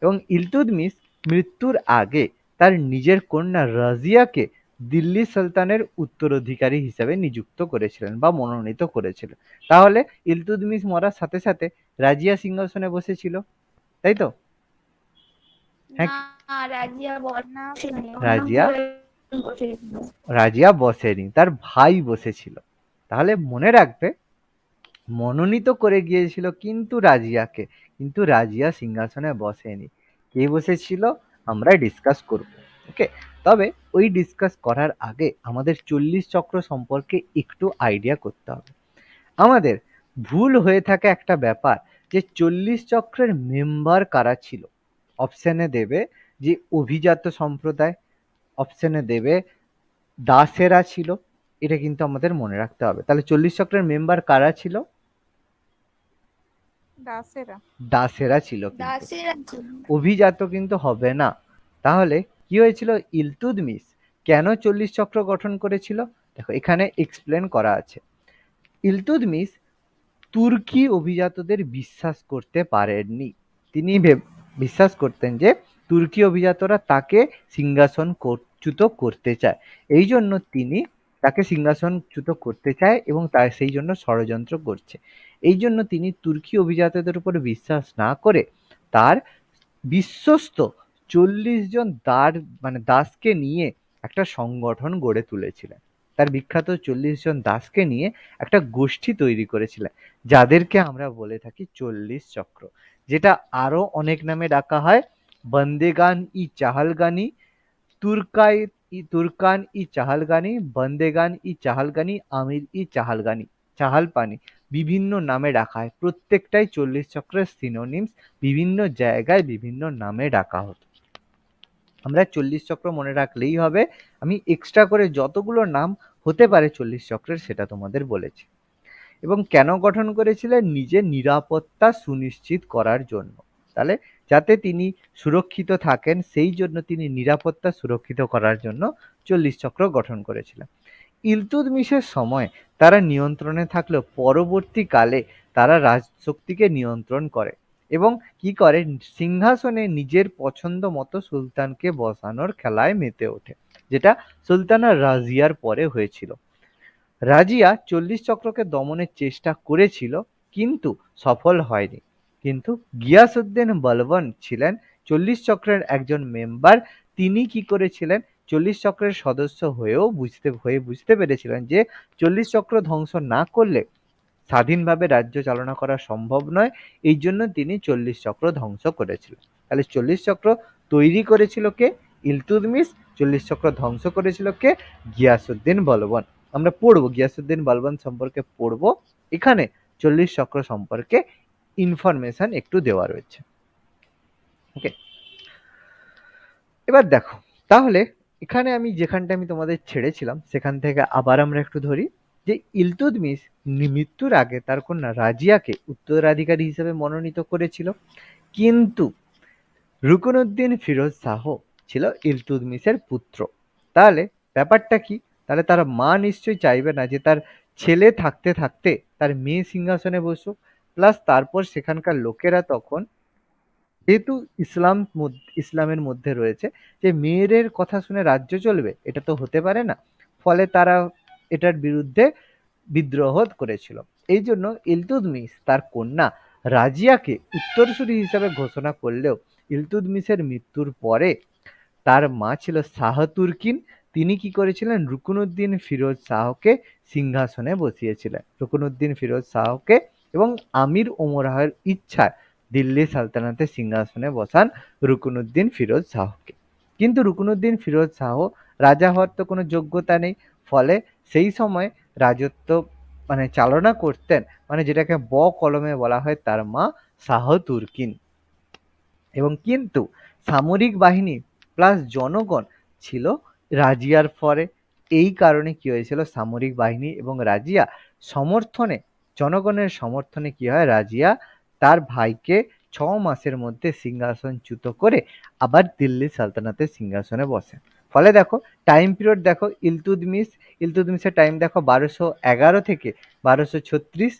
এবং ইলতুৎমিশ মৃত্যুর আগে তার নিজের কন্যা রাজিয়াকে দিল্লি সুলতানের উত্তরাধিকারী হিসেবে নিযুক্ত করেছিলেন বা মনোনীত করেছিলেন। তাহলে ইলতুৎমিশ মরার সাথে সাথে রাজিয়া সিংহাসনে বসেছিল, তাই তো? হ্যাঁ, না, রাজিয়া রাজিয়া বসেনি, তার ভাই বসেছিল। তাহলে মনে রাখবে মনোনীত করে গিয়েছিল কিন্তু রাজিয়াকে, কিন্তু রাজিয়া সিংহাসনে বসেনি। কে বসেছিল আমরা ডিসকাস করব। ওকে, তবে ওই ডিসকাস করার আগে আমাদের 40 চক্র সম্পর্কে একটু আইডিয়া করতে হবে। আমাদের ভুল হয়ে থাকে একটা ব্যাপার যে 40 চক্রের মেম্বার কারা ছিল। অপশনে দেবে যে অভিজাত সম্প্রদায়, অপশনে দেবে দাসেরা ছিল, এটা কিন্তু আমাদের মনে রাখতে হবে। তাহলে 40 চক্রের মেম্বার কারা ছিল? দাসেরা। দাসেরা ছিল কিন্তু, দাসেরা ছিল। অভিজাত কিন্তু হবে না। তাহলে কি হয়েছিল, ইলতুৎমিশ কেন 40 চক্র গঠন করেছিল? দেখো এখানে এক্সপ্লেন করা আছে। ইলতুৎমিশ তুর্কি অভিজাতদের বিশ্বাস করতে পারেননি। তিনি বিশ্বাস করতেন যে তুর্কি অভিজাতরা তাকে সিংহাসনচ্যুত করতে চায়, এই জন্য তিনি তাকে সিংহাসনচ্যুত করতে চায় এবং তার সেই জন্য ষড়যন্ত্র করছে। এই জন্য তিনি তুর্কি অভিজাতদের উপর বিশ্বাস না করে তার বিশ্বস্ত 40 জন দাসকে নিয়ে একটা সংগঠন গড়ে তুলেছিলেন। তার বিখ্যাত 40 জন দাসকে নিয়ে একটা গোষ্ঠী তৈরি করেছিলেন, যাদেরকে আমরা বলে থাকি 40 চক্র, যেটা আরো অনেক নামে ডাকা হয়। বন্দেগান চাহালগানি, তুর্কান চাহালগানি, বন্দেগান চাহালগানি, আমির চাহালগানি, চাহালপানি, বিভিন্ন নামে ডাকা হয়। প্রত্যেকটাই 40 চক্রের সিনোনিমস, বিভিন্ন জায়গায় বিভিন্ন নামে ডাকা হতো। আমরা 40 চক্র মনে রাখলেই হবে। আমি এক্সট্রা করে যতগুলো নাম হতে পারে 40 চক্রের সেটা তোমাদের বলেছি। এবং কেন গঠন করেছিলেন? নিজের নিরাপত্তা সুনিশ্চিত করার জন্য। তাহলে যাতে তিনি সুরক্ষিত থাকেন সেই জন্য তিনি নিরাপত্তা সুরক্ষিত করার জন্য 40 চক্র গঠন করেছিলেন। ইলতুৎমিশের সময় তারা নিয়ন্ত্রণে থাকলেও পরবর্তীকালে তারা রাজশক্তিকে নিয়ন্ত্রণ করে এবং কি করে, সিংহাসনে নিজের পছন্দ মতো সুলতানকে বসানোর খেলায় মেতে ওঠে, যেটা সুলতানা রাজিয়ার পরে হয়েছিল। রাজিয়া 40 চক্রকে দমনের চেষ্টা করেছিল কিন্তু সফল হয়নি। কিন্তু গিয়াসউদ্দিন বলবন ছিলেন 40 চক্রের একজন মেম্বার। তিনি কি করেছিলেন, 40 চক্রের সদস্য হয়েও বুঝতে পেরেছিলেন যে 40 চক্র ধ্বংস না করলে স্বাধীনভাবে রাজ্য চালনা করা সম্ভব নয়। এই জন্য তিনি 40 চক্র ধ্বংস করেছিলেন। তাহলে 40 চক্র তৈরি করেছিল কে? ইলতুৎমিশ। 40 চক্র ধ্বংস করেছিল কে? গিয়াসউদ্দিন বলবন। আমরা পড়বো গিয়াসউদ্দিন বলবন সম্পর্কে পড়বো। এখানে 40 চক্র সম্পর্কে ইনফরমেশন একটু দেওয়া রয়েছে। ওকে, এবার দেখো তাহলে এখানে আমি যেখানটা আমি তোমাদের ছেড়েছিলাম সেখান থেকে আবার আমরা একটু ধরি যে ইলতুৎমিশ মৃত্যুর আগে তার কন্যা রাজিয়াকে উত্তরাধিকারী হিসেবে মনোনীত করেছিল, কিন্তু রুকনউদ্দিন ফিরোজ শাহ ছিল ইলতুৎমিশের পুত্র। তাহলে ব্যাপারটা কি, তাহলে তার মা নিশ্চয়ই চাইবে না যে তার ছেলে থাকতে থাকতে তার মেয়ে সিংহাসনে বসুক। প্লাস তারপর সেখানকার লোকেরা তখন, যেহেতু ইসলামের মধ্যে রয়েছে যে মেয়েদের কথা শুনে রাজ্য চলবে, এটা তো হতে পারে না। ফলে তারা এটার বিরুদ্ধে বিদ্রোহ করেছিল। এই জন্য ইলতুৎমিশ তার কন্যা রাজিয়াকে উত্তরসূরি হিসাবে ঘোষণা করলেও ইলতুৎমিশের মৃত্যুর পরে তার মা ছিল শাহ তুর্কিন। তিনি কি করেছিলেন, রুকনউদ্দিন ফিরোজ শাহকে সিংহাসনে বসিয়েছিলেন। রুকনউদ্দিন ফিরোজ শাহকে এবং আমির ওমরাহের ইচ্ছায় দিল্লি সালতানাতের সিংহাসনে বসান রুকনউদ্দিন ফিরোজ শাহকে। কিন্তু রুকনউদ্দিন ফিরোজ শাহ রাজা হওয়ার তো কোনো যোগ্যতা নেই। ফলে সেই সময় রাজত্ব চালনা করতেন, যেটাকে কলমে বলা হয়, তার মা শাহ তুর্কিন। এবং কিন্তু সামরিক বাহিনী প্লাস জনগণ ছিল রাজিয়ার পরে। এই কারণে কি হয়েছিল, সামরিক বাহিনী এবং রাজিয়া সমর্থনে, জনগণের সমর্থনে কি হয়, রাজিয়া তার ভাইকে 6 মাসের মধ্যে সিংহাসনচ্যুত করে আবার দিল্লি সালতানাতের সিংহাসনে বসে। ফলে দেখো টাইম পিরিয়ড দেখো, ইলতুৎমিশের টাইম দেখো 1211 থেকে 1236।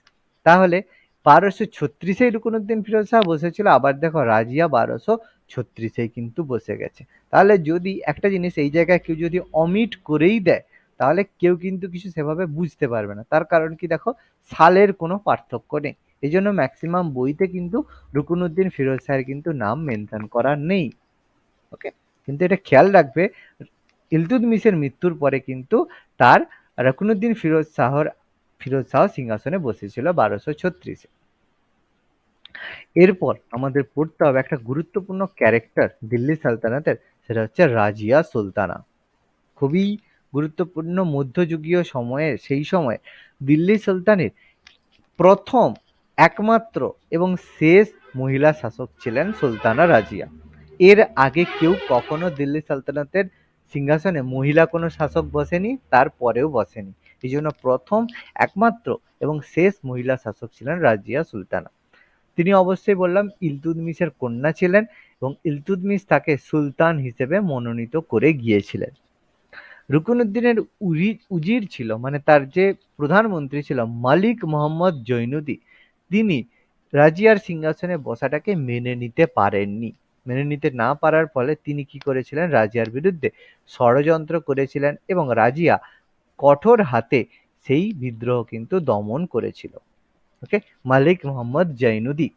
তাহলে 1236-এই রুকনউদ্দিন ফিরোজ শাহ বসেছিল, আবার দেখো রাজিয়া 1236-এই কিন্তু বসে গেছে। তাহলে যদি একটা জিনিস এই জায়গায় কেউ যদি অমিট করেই দেয় তাহলে কেউ কিন্তু কিছু সেভাবে বুঝতে পারবে না। তার কারণ কি, দেখো সালের কোনো পার্থক্য নেই। এই জন্য ম্যাক্সিমাম বইতে কিন্তু রুকনউদ্দিন ফিরোজ শাহের কিন্তু নাম মেনশন করা নেই। ওকে, কিন্তু এটা খেয়াল রাখবে, ইলতুৎমিশের মৃত্যুর পরে কিন্তু তার রুকনউদ্দিন ফিরোজ শাহ সিংহাসনে বসেছিল 1236-এ। এরপর আমাদের পড়তে হবে একটা গুরুত্বপূর্ণ ক্যারেক্টার দিল্লি সালতানাতের, সেটা হচ্ছে রাজিয়া সুলতানা। খুবই গুরুত্বপূর্ণ মধ্যযুগীয় সময়ে, সেই সময় দিল্লি সুলতানের প্রথম, একমাত্র এবং শেষ মহিলা শাসক ছিলেন সুলতানা রাজিয়া। এর আগে কেউ কখনো দিল্লি সালতানাতের সিংহাসনে মহিলা কোনো শাসক বসেনি, তারপরেও বসেনি। এই জন্য প্রথম, একমাত্র এবং শেষ মহিলা শাসক ছিলেন রাজিয়া সুলতানা। তিনি অবশ্যই বললাম ইলতুৎমিশের কন্যা ছিলেন এবং ইলতুৎমিশ তাকে সুলতান হিসেবে মনোনীত করে গিয়েছিলেন। রুকনুদ্দিনের উজির ছিল, মানে তার যে প্রধানমন্ত্রী ছিল মালিক মোহাম্মদ জৈনুদ্দি, তিনি রাজিয়ার সিংহাসনে বসাটাকে মেনে নিতে পারেননি। মেনে নিতে না পারার ফলে তিনি কি করেছিলেন, রাজিয়ার বিরুদ্ধে ষড়যন্ত্র করেছিলেন এবং রাজিয়া কঠোর হাতে সেই বিদ্রোহ কিন্তু দমন করেছিল। ওকে, মালিক মোহাম্মদ জৈনুদ্দি।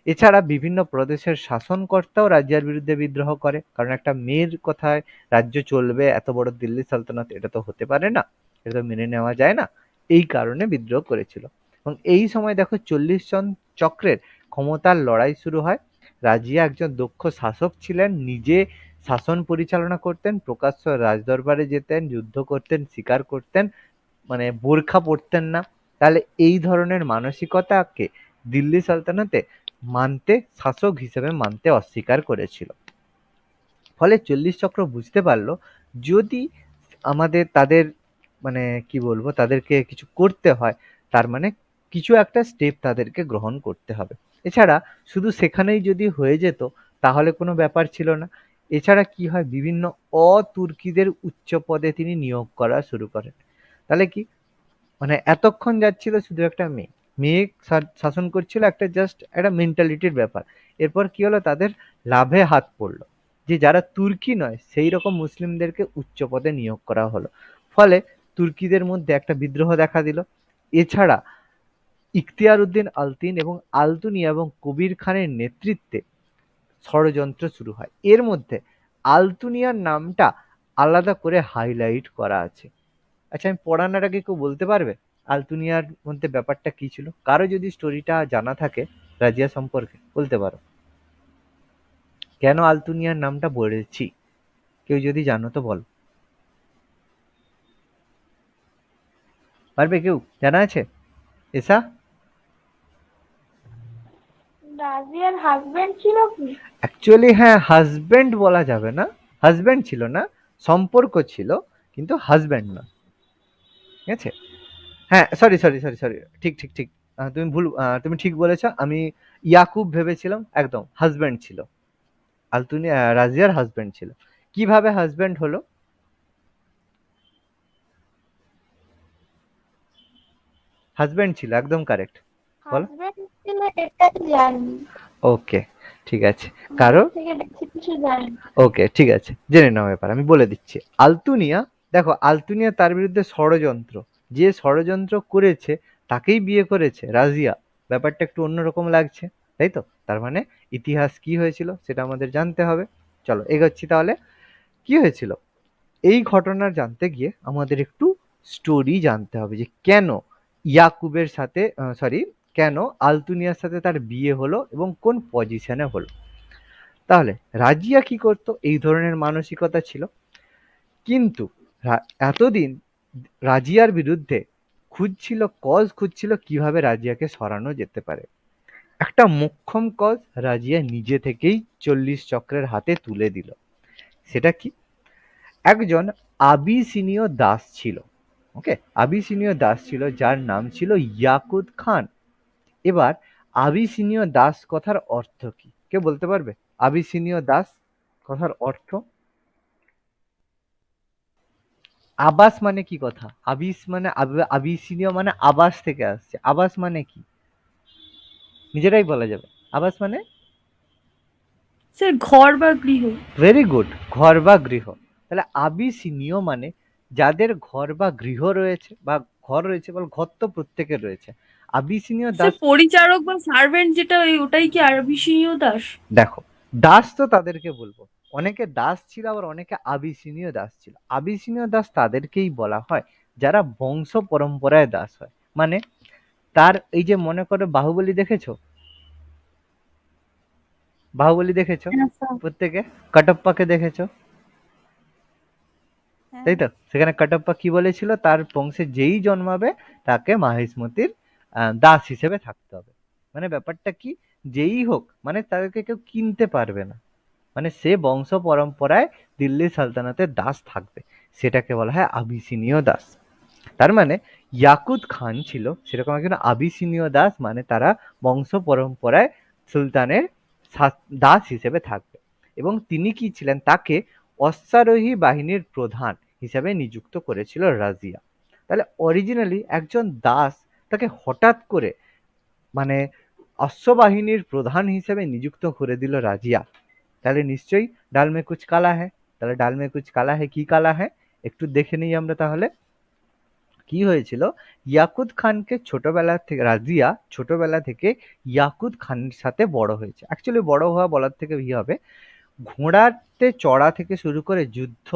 এছাড়া বিভিন্ন প্রদেশের শাসনকর্তাও রাজিয়ার বিরুদ্ধে বিদ্রোহ করে, কারণ একটা মেয়ের কথায় রাজ্য চলবে, এত বড় দিল্লি সালতানাত, এটা তো হতে পারে না, এটা তো মেনে নেওয়া যায় না। এই কারণে বিদ্রোহ করেছিল এবং এই সময় দেখো 40 জন চক্রের ক্ষমতার লড়াই শুরু হয়। রাজিয়া একজন দক্ষ শাসক ছিলেন, নিজে শাসন পরিচালনা করতেন, প্রকাশ্য রাজদরবারে যেতেন, যুদ্ধ করতেন, শিকার করতেন, মানে বোরখা পরতেন না। তাহলে এই ধরনের মানসিকতাকে দিল্লি সালতানাতে মানতে, শাসক হিসেবে মানতে অস্বীকার করেছিল। ফলে 40 চক্র বুঝতে পারলো যদি আমাদের তাদের মানে কি বলবো, তাদেরকে কিছু করতে হয়, তার মানে কিছু একটা স্টেপ তাদেরকে গ্রহণ করতে হবে। এছাড়া শুধু সেখানেই যদি হয়ে যেত তাহলে কোনো ব্যাপার ছিল না। এছাড়া কি হয়, বিভিন্ন অতুর্কিদের উচ্চ পদে তিনি নিয়োগ করা শুরু করেন। তাহলে কি, মানে এতক্ষণ যাচ্ছিল শুধু একটা মেয়ে, মেয়ে শাসন করছিল, একটা জাস্ট একটা মেন্টালিটির ব্যাপার। এরপর কি হলো, তাদের লাভে হাত পড়লো যে যারা তুর্কি নয় সেই রকম মুসলিমদেরকে উচ্চ পদে নিয়োগ করা হলো। ফলে তুর্কিদের মধ্যে একটা বিদ্রোহ দেখা দিল। এছাড়া ইখতিয়ার উদ্দিন আলতিন এবং আলতুনিয়া এবং কবির খানের নেতৃত্বে ষড়যন্ত্র শুরু হয়। এর মধ্যে আলতুনিয়ার নামটা আলাদা করে হাইলাইট করা আছে। আচ্ছা, আমি পড়ানোর আগে কেউ বলতে পারবে আলতুনিয়ার মধ্যে ব্যাপারটা কি ছিল? কারো যদি স্টোরিটা জানা থাকে রাজিয়া সম্পর্কে বলতে পারো, কেন আলতুনিয়ার নামটা বলেছি, কেউ যদি জানো তো বল। পারবে কেউ, জানা আছে? এসা? রাজিয়ার হাজবেন্ড ছিল কি? অ্যাকচুয়ালি হ্যাঁ, হাজবেন্ড বলা যাবে না, হাজবেন্ড ছিল না, সম্পর্ক ছিল কিন্তু হাজবেন্ড না। ঠিক আছে? হ্যাঁ, সরি সরি সরি সরি, ঠিক ঠিক ঠিক, তুমি ভুল, তুমি ঠিক বলেছো, আমি ইয়াকুব ভেবেছিলাম, একদম হাজবেন্ড ছিল। আলতুনিয়া রাজিয়ার হাজবেন্ড ছিল। কিভাবে হাজবেন্ড হলো? হাজবেন্ড ছিল, একদম কারেক্ট। বলো। হাজবেন্ড ছিল এটা জানি, ওকে, ঠিক আছে। কারো এর থেকে বেশি কিছু জানি না। ওকে, ঠিক আছে, জেনে নাও ব্যাপার, আমি বলে দিচ্ছি। আলতুনিয়া, দেখো আলতুনিয়া তার বিরুদ্ধে ষড়যন্ত্র, যে ষড়যন্ত্র করেছে তাকেই বিয়ে করেছে রাজিয়া, ব্যাপারটা একটু অন্যরকম লাগছে, তাই তো? তার মানে ইতিহাস কি হয়েছিল সেটা আমাদের জানতে হবে। চলো এগোচ্ছি তাহলে। কি হয়েছিল, এই ঘটনা জানতে গিয়ে আমাদের একটু স্টোরি জানতে হবে যে কেন ইয়াকুবের সাথে, সরি, কেন আলতুনিয়ার সাথে তার বিয়ে হলো এবং কোন পজিশনে হলো। তাহলে রাজিয়া কি করতো, এই ধরনের মানসিকতা ছিল, কিন্তু এতদিন রাজিয়ার বিরুদ্ধে খুঁজছিল কিভাবে রাজিয়াকে সরানো যেতে পারে। একটা মোক্ষম কজ রাজিয়া নিজে থেকেই 40 চক্রের হাতে তুলে দিল। সেটা কি, একজন আবিসিনীয় দাস ছিল। ওকে, আবিসিনীয় দাস ছিল যার নাম ছিল ইয়াকুত খান। এবার আবিসিনীয় দাস কথার অর্থ কি, কেউ বলতে পারবে? আবিসিনীয় দাস কথার অর্থ? আবাস মানে কি কথা, আবিস মানে আবিসিনীয় মানে আবাস থেকে আসছে, আবাস মানে কি নিজেরাই বলা যাবে। আবাস মানে স্যার ঘর বা গৃহ। ভেরি গুড, ঘর বা গৃহ। তাহলে আবিসিনীয় মানে যাদের ঘর বা গৃহ রয়েছে, বা ঘর রয়েছে, বল ঘর তো প্রত্যেকের রয়েছে। আবিসিনীয় স্যার দাস, পরিচারক বা সার্ভেন্ট যেটা ওটাই কি আরবিসিনীয় দাস? দেখো দাস তো তাদেরকে বলবো, অনেকে দাস ছিল আবার অনেকে আবিসিনীয় দাস ছিল। আবিসিনীয় দাস তাদেরকেই বলা হয় যারা বংশ পরম্পরায় দাস হয়। মানে তার এই যে মনে করো বাহুবলী দেখেছো, বাহুবলী দেখেছো হ্যাঁ স্যার। প্রত্যেকে, কাটাপ্পাকে দেখেছো, হ্যাঁ। তাই তো? সেখানে কাটাপ্পা কি বলেছিল, তার বংশে যেই জন্মাবে তাকে মাহিষ্মতির দাস হিসেবে থাকতে হবে। মানে ব্যাপারটা কি, যেই হোক, মানে তাদেরকে কেউ কিনতে পারবে না, মানে সে বংশ পরম্পরায় দিল্লি সালতানাতের দাস থাকবে, সেটাকে বলা হয় আবিসিনীয় দাস। তার মানে ইয়াকুত খান ছিল সেরকম একজন আবিসিনীয় দাস, মানে তারা বংশ পরম্পরায় সুলতানের দাস হিসেবে থাকবে। এবং তিনি কি ছিলেন, তাকে অশ্বারোহী বাহিনীর প্রধান হিসেবে নিযুক্ত করেছিল রাজিয়া। তাহলে অরিজিনালি একজন দাস, তাকে হঠাৎ করে মানে অশ্ববাহিনীর প্রধান হিসেবে নিযুক্ত করে দিল রাজিয়া। তাহলে নিশ্চয়ই ডাল মে কুছ কালা হ্যায়। তাহলে ডাল মে কুছ কালা হ্যায়, কি কালা হ্যায় একটু দেখে নিই আমরা। তাহলে কি হয়েছিল, ইয়াকুত খানকে ছোটবেলা থেকে রাজিয়া ছোটবেলা থেকে ইয়াকুত খানের সাথে বড় হয়েছে। অ্যাকচুয়ালি বড় হওয়া বলার থেকে হবে, ঘোড়াতে চড়া থেকে শুরু করে যুদ্ধ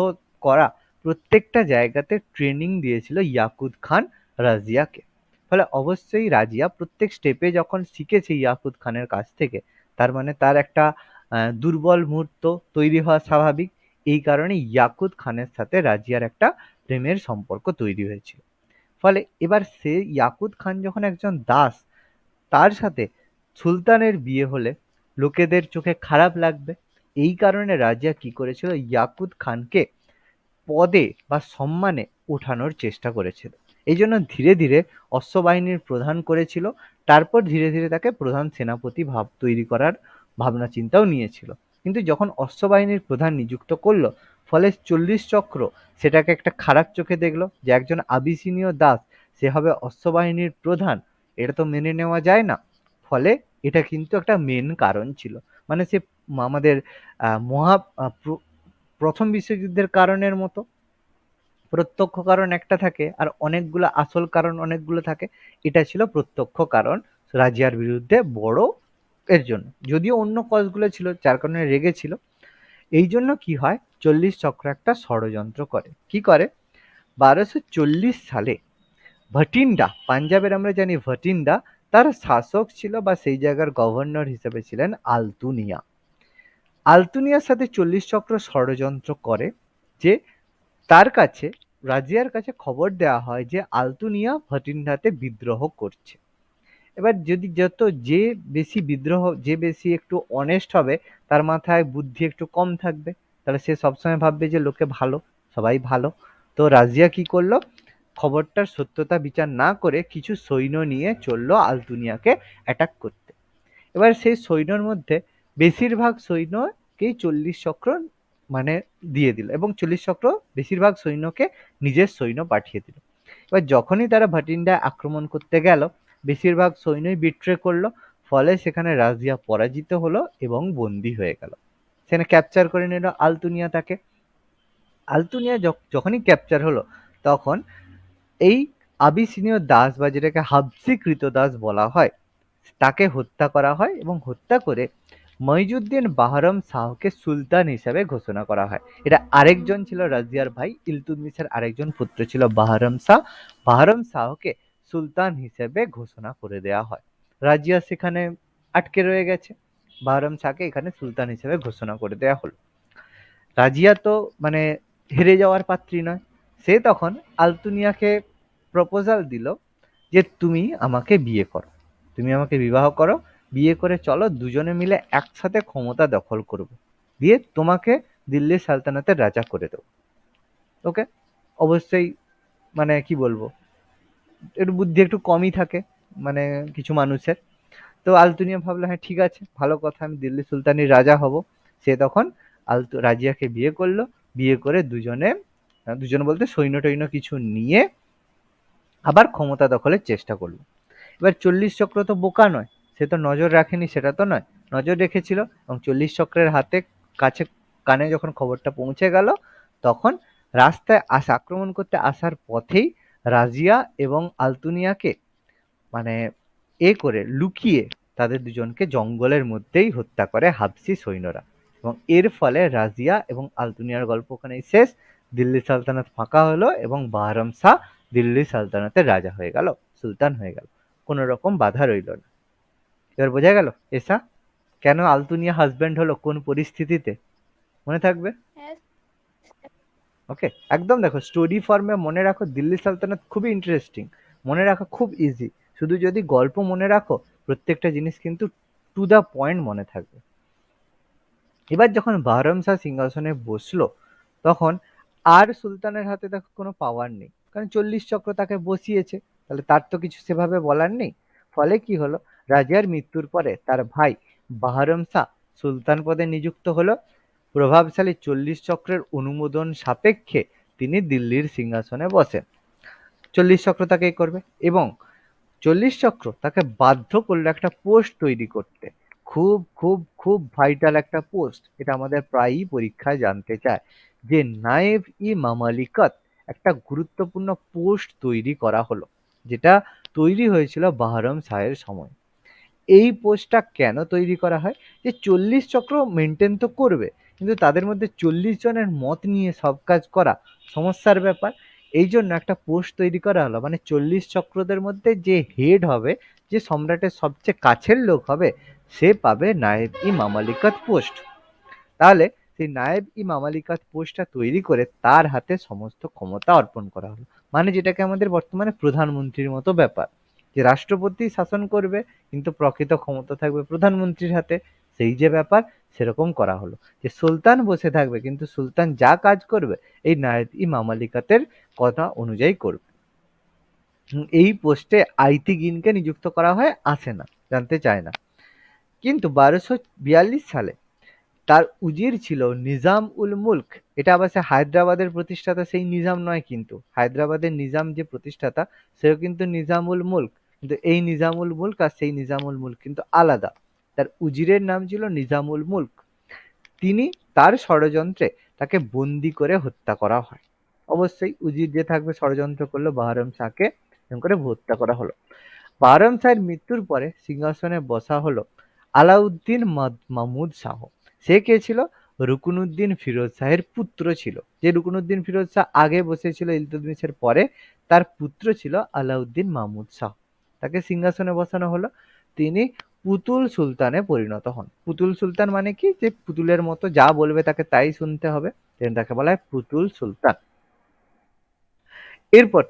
করা প্রত্যেকটা জায়গাতে ট্রেনিং দিয়েছিল ইয়াকুত খান রাজিয়াকে। ফলে অবশ্যই রাজিয়া প্রত্যেক স্টেপে যখন শিখেছে ইয়াকুত খানের কাছ থেকে, তার মানে তার একটা দুর্বল মুহূর্ত তৈরি হওয়া স্বাভাবিক। এই কারণে ইয়াকুত খানের সাথে রাজিয়ার একটা প্রেমের সম্পর্ক তৈরি হয়েছিল। ফলে এবার সে ইয়াকুত খান যখন একজন দাস, তার সাথে সুলতানের বিয়ে হলে লোকেদের চোখে খারাপ লাগবে। এই কারণে রাজিয়া কি করেছিল, ইয়াকুত খানকে পদে বা সম্মানে ওঠানোর চেষ্টা করেছিল। এই জন্য ধীরে ধীরে অশ্ববাহিনীর প্রধান করেছিল, তারপর ধীরে ধীরে তাকে প্রধান সেনাপতি তৈরি করার ভাবনা চিন্তাও নিয়েছিল। কিন্তু যখন অশ্ববাহিনীর প্রধান নিযুক্ত করলো, ফলে 40 চক্র সেটাকে একটা খারাপ চোখে দেখলো, যে একজন আবিসিনীয় দাস সে হবে অশ্ববাহিনীর প্রধান, এটা তো মেনে নেওয়া যায় না। ফলে এটা কিন্তু একটা মেন কারণ ছিল। মানে সে আমাদের প্রথম বিশ্বযুদ্ধের কারণের মতো প্রত্যক্ষ কারণ একটা থাকে আর অনেকগুলো আসল কারণ অনেকগুলো থাকে। এটা ছিল প্রত্যক্ষ কারণ রাজিয়ার বিরুদ্ধে বড় এর জন্য, যদিও অন্য কজগুলো ছিল যার কারণে রেগেছিল। এই জন্য কি হয়, 40 চক্র একটা ষড়যন্ত্র করে। কি করে, 1240 সালে ভটিন্ডা, পাঞ্জাবের আমরা জানি ভটিন্ডা, তার শাসক ছিল বা সেই জায়গার গভর্নর হিসেবে ছিলেন আলতুনিয়া। আলতুনিয়ার সাথে 40 চক্র ষড়যন্ত্র করে যে তার কাছে, রাজিয়ার কাছে খবর দেওয়া হয় যে আলতুনিয়া ভটিন্ডাতে বিদ্রোহ করছে। এবার যদি যে বেশি বিদ্রোহ, যে বেশি একটু অনেস্ট হবে, তার মাথায় বুদ্ধি একটু কম থাকবে, তাহলে সে সবসময় ভাববে যে লোকে ভালো, সবাই ভালো। তো রাজিয়া কি করলো, খবরটার সত্যতা বিচার না করে কিছু সৈন্য নিয়ে চললো আলতুনিয়াকে অ্যাটাক করতে। এবার সেই সৈন্যর মধ্যে বেশিরভাগ সৈন্যকেই 40 চক্র মানে দিয়ে দিল, এবং 40 চক্র বেশিরভাগ সৈন্যকে নিজের সৈন্য পাঠিয়ে দিল। এবার যখনই তারা ভাটিন্ডা আক্রমণ করতে গেল, বেশিরভাগ সৈন্যই বিট্রে করলো। ফলে সেখানে রাজিয়া পরাজিত হলো এবং বন্দী হয়ে গেল। সেখানে ক্যাপচার করে নিল আলতুনিয়া তাকে। আলতুনিয়া যখনই ক্যাপচার হলো, তখন এই আবিসিনীয় দাস বা যেটাকে হাবসি কৃতদাস বলা হয়, তাকে হত্যা করা হয় এবং হত্যা করে মইজুদ্দিন বাহরম শাহকে সুলতান হিসেবে ঘোষণা করা হয়। এটা আরেকজন ছিল রাজিয়ার ভাই, ইলতুৎমিশের আরেকজন পুত্র ছিল বাহরম শাহ। বাহরম শাহকে সুলতান হিসেবে ঘোষণা করে দেওয়া হয়। রাজিয়া সেখানে আটকে রয়ে গেছে, বাহরম শাহকে এখানে সুলতান হিসেবে ঘোষণা করে দেওয়া হলো। রাজিয়া তো মানে হেরে যাওয়ার পাত্রী নয়, সে তখন আলতুনিয়াকে প্রপোজাল দিল যে তুমি আমাকে বিয়ে করো, তুমি আমাকে বিবাহ করো, বিয়ে করে চলো দুজনে মিলে একসাথে ক্ষমতা দখল করব, দিয়ে তোমাকে দিল্লি সালতানাতের রাজা করে দেবো। ওকে, অবশ্যই মানে কি বলবো, একটু বুদ্ধি একটু কমই থাকে মানে কিছু মানুষের। তো আলতুনিয়া ভাবলো হ্যাঁ ঠিক আছে, ভালো কথা, আমি দিল্লি সুলতানের রাজা হব। সে তখন রাজিয়াকে বিয়ে করলো, বিয়ে করে দুজনে বলতে সৈন্য টৈন্য কিছু নিয়ে আবার ক্ষমতা দখলের চেষ্টা করলো। এবার 40 চক্র তো বোকা নয়, সে তো নজর রাখেনি সেটা তো নয়, নজর রেখেছিল। এবং 40 চক্রের হাতে কাছে কানে যখন খবরটা পৌঁছে গেল, তখন রাস্তায় আক্রমণ করতে আসার পথেই রাজিয়া এবং আলতুনিয়াকে মানে করে লুকিয়ে তাদের দুজনকে জঙ্গলের মধ্যেই হত্যা করে হাবসি সৈন্যরা। এবং এর ফলে রাজিয়া এবং আলতুনিয়ার গল্প ওখানেই শেষ। দিল্লি সালতানাত ফাঁকা হলো এবং বাহরম শাহ দিল্লি সালতানাতের রাজা হয়ে গেল, সুলতান হয়ে গেল, কোনো রকম বাধা রইল না। এবার বোঝা গেল এসা কেন আলতুনিয়া হাজব্যান্ড হলো, কোন পরিস্থিতিতে, মনে থাকবে? হ্যাঁ ওকে, একদম দেখো স্টোরি ফর্মে মনে রাখো, দিল্লি সালতানাত খুবই ইন্টারেস্টিং, মনে রাখা খুব ইজি। শুধু যদি গল্প মনে রাখো, প্রত্যেকটা জিনিস কিন্তু টু দা পয়েন্ট মনে থাকবে। এবার যখন বাহরম শাহ সিংহাসনে বসলো, তখন আর সুলতানের হাতে দেখো কোনো পাওয়ার নেই, কারণ 40 চক্র তাকে বসিয়েছে, তাহলে তার তো কিছু সেভাবে বলার নেই। ফলে কি হলো, রাজিয়ার মৃত্যুর পরে তার ভাই বাহরম শাহ সুলতান পদে নিযুক্ত হলো। প্রভাবশালী 40 চক্রের অনুমোদন সাপেক্ষে তিনি দিল্লির সিংহাসনে বসেন। 40 চক্র তাকেই করবে, এবং 40 চক্র তাকে বাধ্য করলো একটা পোস্ট তৈরি করতে। খুব খুব খুব ভাইটাল একটা পোস্ট, এটা আমাদের প্রায়ই পরীক্ষায় জানতে চায় যে নায়েব ই মামালিকত একটা গুরুত্বপূর্ণ পোস্ট তৈরি করা হলো, যেটা তৈরি হয়েছিল বাহরম শাহের সময়। এই পোস্টটা কেন তৈরি করা হয়, যে 40 চক্র মেনটেন তো করবে, কিন্তু তাদের মধ্যে 40 জনের মত নিয়ে সব কাজ করা সমস্যার ব্যাপার। এই জন্য একটা পোস্ট তৈরি করা হলো, মানে 40 চক্রদের মধ্যে যে হেড হবে, যে সম্রাটের সবচেয়ে কাছের লোক হবে, সে পাবে নায়েব ই মামালিকত পোস্ট। তাহলে সেই নায়েব ই মামালিকাত পোস্টটা তৈরি করে তার হাতে সমস্ত ক্ষমতা অর্পণ করা হলো, মানে যেটাকে আমাদের বর্তমানে প্রধানমন্ত্রীর মতো ব্যাপার, যে রাষ্ট্রপতি শাসন করবে কিন্তু প্রকৃত ক্ষমতা থাকবে প্রধানমন্ত্রীর হাতে, সেই যে ব্যাপার সেরকম করা হলো, যে সুলতান বসে থাকবে কিন্তু সুলতান যা কাজ করবে এই নায়েব ই মামালিকাতের কথা অনুযায়ী করবে। এই পোস্টে আইতিগিনকে নিযুক্ত করা হয়, আসে না, জানতে চায় না। কিন্তু 1242 সালে তার উজির ছিল নিজাম উল মুলক। এটা আবার সে হায়দ্রাবাদের প্রতিষ্ঠাতা সেই নিজাম নয়, কিন্তু হায়দ্রাবাদের নিজাম যে প্রতিষ্ঠাতা সেও কিন্তু নিজামুল মুলক, কিন্তু এই নিজামুল মুলক আর সেই নিজামুল মুলক কিন্তু আলাদা। তার উজিরের নাম ছিল নিজামুল মুলক। তিনি, তার ষড়যন্ত্রে তাকে বন্দি করে হত্যা করা হয়। অবশ্যই উজির যে থাকবে ষড়যন্ত্র করলো বাহরম শাহকে, এরকম করে হত্যা করা হলো। বাহরম শাহের মৃত্যুর পরে সিংহাসনে বসা হলো আলাউদ্দিন মাহমুদ শাহ। সে কে ছিল, রুকনুদ্দিন ফিরোজ শাহের পুত্র ছিল। যে রুকনুদ্দিন ফিরোজ শাহ আগে বসেছিল ইলতুৎমিশের পরে, তার পুত্র ছিল আলাউদ্দিন মাহমুদ শাহ। তাকে সিংহাসনে বসানো হলো। তিনি পুতুল সুলতানে পরিণত হন। পুতুল সুলতান মানে কি, যে পুতুলের মতো যা বলবে তাকে তাই শুনতে হবে, তাকে বলা হয় পুতুল সুলতান। এরপর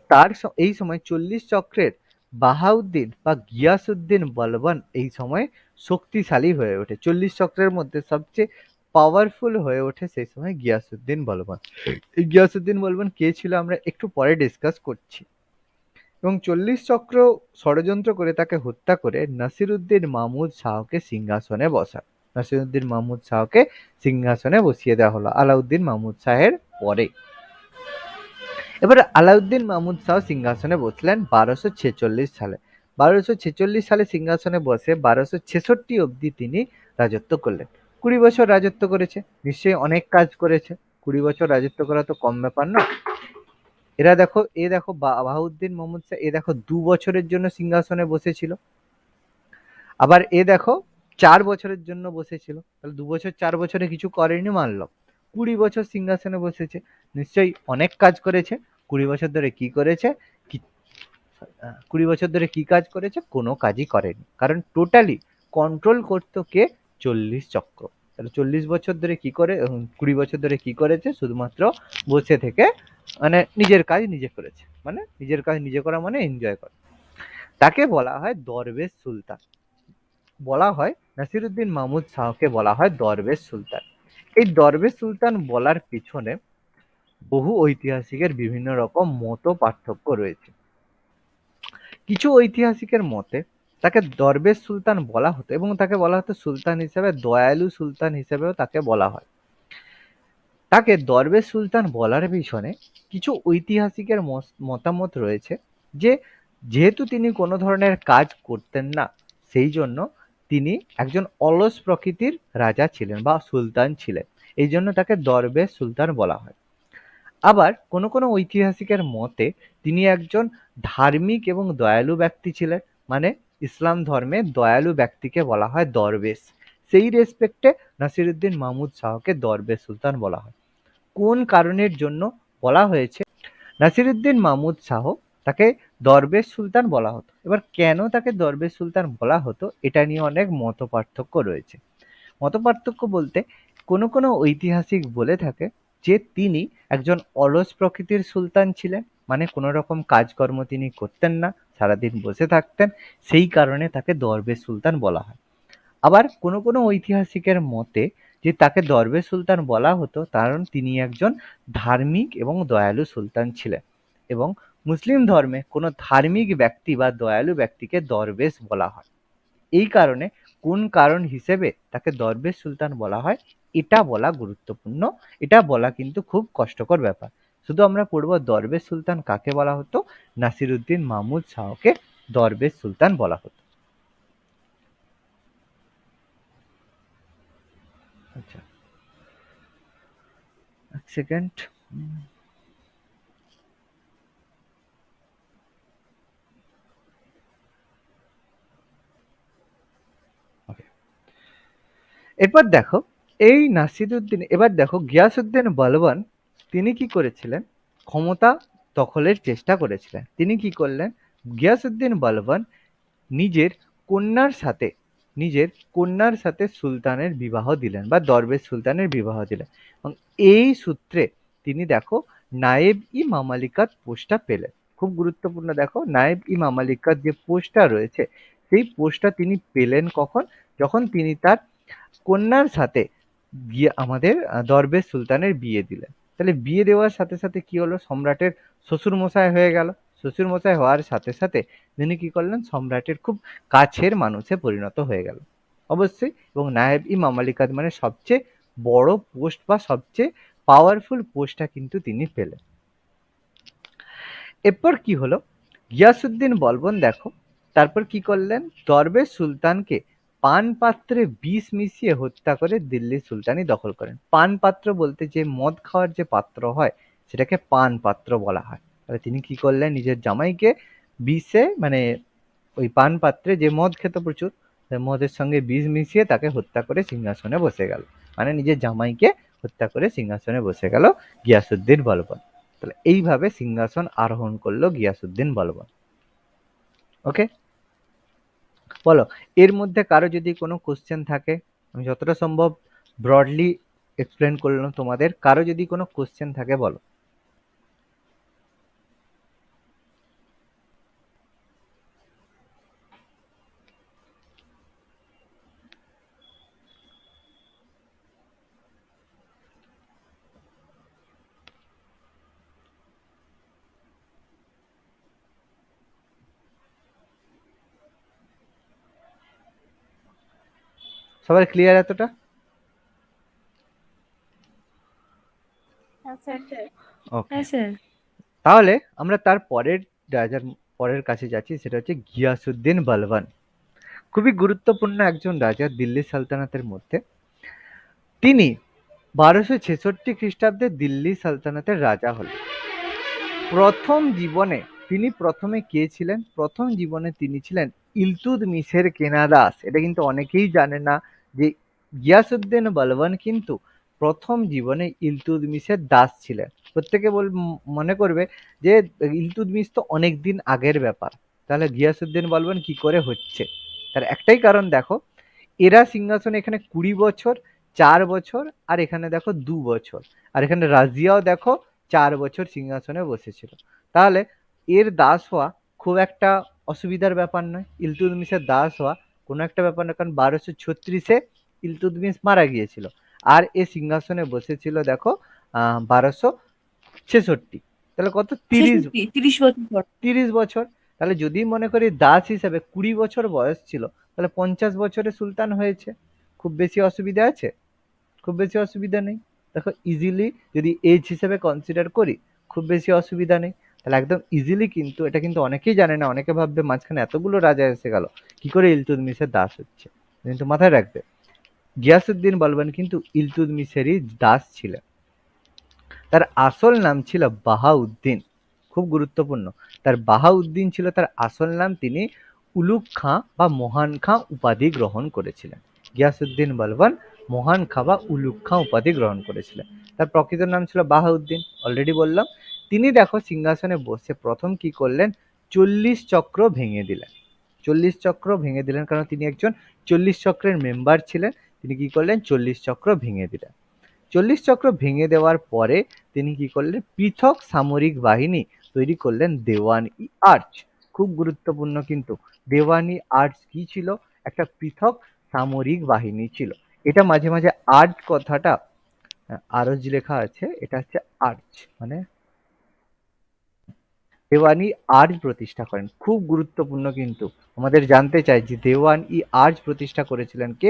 এই সময় 40 চক্রের বাহাউদ্দিন বা গিয়াসউদ্দিন বলবন এই সময় শক্তিশালী হয়ে ওঠে। 40 চক্রের মধ্যে সবচেয়ে পাওয়ারফুল হয়ে ওঠে সেই সময় গিয়াসউদ্দিন বলবন। এই গিয়াসউদ্দিন বলবন কে ছিল আমরা একটু পরে ডিসকাস করছি। এবং 40 চক্র ষড়যন্ত্র করে তাকে হত্যা করে নাসিরুদ্দিন মাহমুদ শাহকে সিংহাসনে বসায়। নাসিরুদ্দিন মাহমুদ শাহকে সিংহাসনে বসিয়ে দেওয়া হলো আলাউদ্দিন মাহমুদ শাহের পরে। এবারে আলাউদ্দিন মাহমুদ শাহ সিংহাসনে বসলেন 1246 সালে। 1246 সালে সিংহাসনে বসে 1266 অবধি তিনি রাজত্ব করলেন। 20 বছর রাজত্ব করেছে, নিশ্চয়ই অনেক কাজ করেছে। 20 বছর রাজত্ব করা তো কম ব্যাপার না। দেখো বাহাউদ্দিন মাহমুদ শাহ, দেখো 2 বছরের জন্য সিংহাসনে বসেছিল। আবার দেখো 4 বছরের জন্য বসেছিল। তাহলে 2 বছর 4 বছরে কিছু করেনি মানলাম। 20 বছর সিংহাসনে বসেছে, নিশ্চয়ই অনেক কাজ করেছে। 20 বছর ধরে কি করেছে? 20 বছর ধরে কি কাজ করেছে? কোনো কাজই করেনি, কারণ টোটালি কন্ট্রোল করতো কে? 40 চক্র। তাহলে 40 বছর ধরে কি করে, 20 বছর ধরে কি করেছে? শুধুমাত্র বসে থেকে মানে নিজের কাজ নিজে করেছে, মানে নিজের কাজ নিজে করা মানে এনজয় করা। তাকে বলা হয় দরবেশ সুলতান। বলা হয় নাসিরুদ্দিন মাহমুদ শাহকে বলা হয় দরবেশ সুলতান। এই দরবেশ সুলতান বলার পিছনে বহু ঐতিহাসিকের বিভিন্ন রকম মত পার্থক্য রয়েছে। কিছু ঐতিহাসিকের মতে তাকে দরবেশ সুলতান বলা হতো, এবং তাকে বলা হতো সুলতান হিসেবে, দয়ালু সুলতান হিসেবেও তাকে বলা হয়। তাকে দরবেশ সুলতান বলার পিছনে কিছু ঐতিহাসিকের মতামত রয়েছে যে যেহেতু তিনি কোনো ধরনের কাজ করতেন না, সেই জন্য তিনি একজন অলস প্রকৃতির রাজা ছিলেন বা সুলতান ছিলেন, এই জন্য তাকে দরবেশ সুলতান বলা হয়। আবার কোনো কোনো ঐতিহাসিকের মতে তিনি একজন ধার্মিক এবং দয়ালু ব্যক্তি ছিলেন, মানে ইসলাম ধর্মে দয়ালু ব্যক্তিকে বলা হয় দরবেশ। সেই রেসপেক্টে নাসিরুদ্দিন মাহমুদ শাহকে দরবেশ সুলতান বলা হয়। কোন কারণের জন্য বলা হয়েছে নাসিরুদ্দিন মাহমুদ শাহ তাকে দরবেশ সুলতান বলা হতো? এবার কেন তাকে দরবেশ সুলতান বলা হতো, এটা নিয়ে অনেক মত পার্থক্য রয়েছে। মত পার্থক্য বলতে কোনো কোনো ঐতিহাসিক বলে থাকে যে তিনি একজন অলস প্রকৃতির সুলতান ছিলেন, মানে কোনো রকম কাজকর্ম তিনি করতেন না, সারাদিন বসে থাকতেন, সেই কারণে তাকে দরবেশ সুলতান বলা হয়। আবার কোনো কোনো ঐতিহাসিকের মতে যে তাকে দরবেশ সুলতান বলা হতো কারণ তিনি একজন ধার্মিক এবং দয়ালু সুলতান ছিলেন, এবং মুসলিম ধর্মে কোনো ধার্মিক ব্যক্তি বা দয়ালু ব্যক্তিকে দরবেশ বলা হয়। এই কারণে কোন কারণ হিসেবে তাকে দরবেশ সুলতান বলা হয় এটা বলা গুরুত্বপূর্ণ। এটা বলা কিন্তু খুব কষ্টকর ব্যাপার। শুধু আমরা পড়বো দরবেশ সুলতান কাকে বলা হতো, নাসিরুদ্দিন মাহমুদ শাহকে দরবেশ সুলতান বলা হতো। আচ্ছা, এক সেকেন্ড। এরপর দেখো এই নাসিরুদ্দিন, এবার দেখো গিয়াসউদ্দিন বলবন তিনি কি করেছিলেন, ক্ষমতা দখলের চেষ্টা করেছিলেন। তিনি কি করলেন, গিয়াসউদ্দিন বলবন নিজের কন্যার সাথে নিজের কন্যার সাথে সুলতানের বিবাহ দিলেন বা দরবেশ সুলতানের বিবাহ দিলেন, এবং এই সূত্রে তিনি দেখো নায়েব ই মামালিকাত পোস্টটা পেলেন। খুব গুরুত্বপূর্ণ, দেখো নায়েব ই মামালিকাত যে পোস্টটা রয়েছে সেই পোস্টটা তিনি পেলেন কখন, যখন তিনি তার কন্যার সাথে গিয়ে আমাদের দরবেশ সুলতানের বিয়ে দিলেন। তাহলে বিয়ে দেওয়ার সাথে সাথে কি হলো, সম্রাটের শ্বশুর মশাই হয়ে গেল। শ্বশুর মশাই হওয়ার সাথে সাথে তিনি কি করলেন, সম্রাটের খুব কাছের মানুষে পরিণত হয়ে গেল অবশ্যই। এবং নায়েব ই মামালিকাত মানে সবচেয়ে বড় পোস্ট বা সবচেয়ে পাওয়ারফুল পোস্টটা কিন্তু তিনি পেলেন। এরপর কি হলো, গিয়াসউদ্দিন বলবন দেখো তারপর কি করলেন, দরবেশ সুলতানকে পান পাত্রে বিষ মিশিয়ে হত্যা করে দিল্লি সুলতানি দখল করেন। পান পাত্র বলতে যে মদ খাওয়ার যে পাত্র হয় সেটাকে পান পাত্র বলা হয়। তাহলে তিনি কি করলেন, নিজের জামাইকে বিষে মানে ওই পান পাত্রে যে মদ খেত প্রচুর, সেই মদের সঙ্গে বিষ মিশিয়ে তাকে হত্যা করে সিংহাসনে বসে গেল। মানে নিজের জামাইকে হত্যা করে সিংহাসনে বসে গেল গিয়াসউদ্দিন বলবন। তাহলে এইভাবে সিংহাসন আরোহণ করলো গিয়াসউদ্দিন বলবন। ওকে, বলো এর মধ্যে কারো যদি কোনো কোশ্চেন থাকে, আমি যতটা সম্ভব ব্রডলি এক্সপ্লেন করলাম তোমাদের, কারো যদি কোনো কোশ্চেন থাকে বলো। সবার ক্লিয়ার এতটা? স্যার ওকে, হ্যাঁ স্যার। তাহলে আমরা তার পরের রাজার পরের কাছে যাচ্ছি, সেটা হচ্ছে গিয়াসউদ্দিন বলবন। খুবই গুরুত্বপূর্ণ একজন রাজা দিল্লি সালতানাতের মধ্যে। তিনি 1266 খ্রিস্টাব্দে দিল্লি সালতানাতের রাজা হলেন। প্রথম জীবনে তিনি প্রথমে কে ছিলেন, প্রথম জীবনে তিনি ছিলেন ইলতুৎমিশের কেনাদাস। এটা কিন্তু অনেকেই জানে না যে গিয়াসউদ্দিন বলবন কিন্তু প্রথম জীবনে ইলতুৎমিশের দাস ছিলেন। প্রত্যেকে মনে করবে যে ইলতুৎমিশ তো অনেক দিন আগের ব্যাপার, তাহলে গিয়াসউদ্দিন বলবন কি করে হচ্ছে। তার একটাই কারণ, দেখো এরা সিংহাসনে এখানে 20 বছর, 4 বছর, আর এখানে দেখো 2 বছর, আর এখানে রাজিয়াও দেখো 4 বছর সিংহাসনে বসেছিল। তাহলে এর দাস হওয়া খুব একটা অসুবিধার ব্যাপার নয়, ইলতুৎমিশের দাস হওয়া কোনো একটা ব্যাপার নয়, কারণ 1236-এ ইলতুৎমিশ মারা গিয়েছিল আর এ সিংহাসনে বসেছিল দেখো 1266। তাহলে কত, 30 বছর পর। 30 বছর। তাহলে যদি মনে করি দাস হিসেবে 20 বছর বয়স ছিল, তাহলে 50 বছরে সুলতান হয়েছে। খুব বেশি অসুবিধা আছে? খুব বেশি অসুবিধা নেই। দেখো ইজিলি যদি এজ হিসেবে কনসিডার করি, খুব বেশি অসুবিধা নেই। তাহলে একদম ইজিলি, কিন্তু এটা কিন্তু অনেকেই জানে না, অনেকে ভাববে মাঝখানে এতগুলো রাজা এসে গেল কি করে ইলতুৎমিশের দাস হচ্ছে। কিন্তু মাথায় রাখবে গিয়াসউদ্দিন বলবন কিন্তু ইলতুৎমিশেরই দাস ছিলেন। তার আসল নাম ছিল বাহাউদ্দিন। খুব গুরুত্বপূর্ণ, তার বাহাউদ্দিন ছিল তার আসল নাম। তিনি উলুগ খাঁ বা মহান খাঁ উপাধি গ্রহণ করেছিলেন। গিয়াসউদ্দিন বলবন মহান খাঁ বা উলুগ খাঁ উপাধি গ্রহণ করেছিলেন। তার প্রকৃত নাম ছিল বাহাউদ্দিন, অলরেডি বললাম। তিনি দেখো সিংহাসনে বসে প্রথম কি করলেন, 40 চক্র ভেঙে দিলেন। 40 চক্র ভেঙে দিলেন, কারণ তিনি একজন 40 চক্রের মেম্বার ছিলেন। তিনি কি করলেন, 40 চক্র ভেঙে দিলেন। 40 চক্র ভেঙে দেওয়ার পরে তিনি কি করলেন, পৃথক সামরিক বাহিনী তৈরি করলেন, দেওয়ানি আর্চ। খুব গুরুত্বপূর্ণ কিন্তু, দেওয়ানি আর্চ কি ছিল, একটা পৃথক সামরিক বাহিনী ছিল। এটা মাঝে মাঝে আর্চ কথাটা আরজ লেখা আছে, এটা হচ্ছে আর্চ মানে দেওয়ান ই আর্জ প্রতিষ্ঠা করেন। খুব গুরুত্বপূর্ণ কিন্তু আমাদের জানতে চাই যে দেওয়ান ই আর্জ প্রতিষ্ঠা করেছিলেন কে?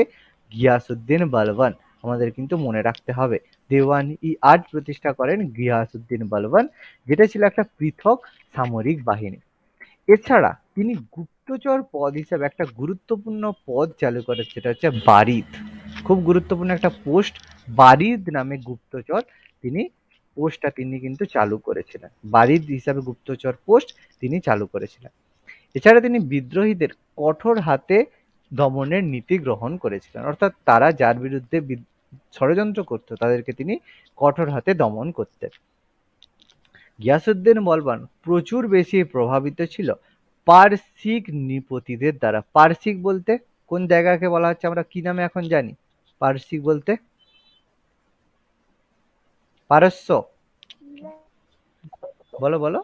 গিয়াসউদ্দিন বালবান। আমাদের কিন্তু মনে রাখতে হবে দেওয়ান ই আর্জ প্রতিষ্ঠা করেন গিয়াসউদ্দিন বালবান, যেটা ছিল একটা পৃথক সামরিক বাহিনী। এছাড়া তিনি গুপ্তচর পদ হিসেবে একটা গুরুত্বপূর্ণ পদ চালু করেন, সেটা হচ্ছে বারিদ। খুব গুরুত্বপূর্ণ একটা পোস্ট, বারিদ নামে গুপ্তচর তিনি কিন্তু চালু করেছিলেন। বারিদ হিসাবে গুপ্তচর পোস্ট তিনি চালু করেছিলেন। এছাড়া তিনি বিদ্রোহীদের কঠোর হাতে দমনের নীতি গ্রহণ করেছিলেন, অর্থাৎ তারা যার বিরুদ্ধে ষড়যন্ত্র করতো তাদেরকে তিনি কঠোর হাতে দমন করতেন। গিয়াসউদ্দিন বলবান প্রচুর বেশি প্রভাবিত ছিল পারসিক নৃপতিদের দ্বারা। পারসিক বলতে কোন জায়গাকে বলা হচ্ছে, আমরা কি নামে এখন জানি? পারসিক বলতে পারস্য, বলো বলো।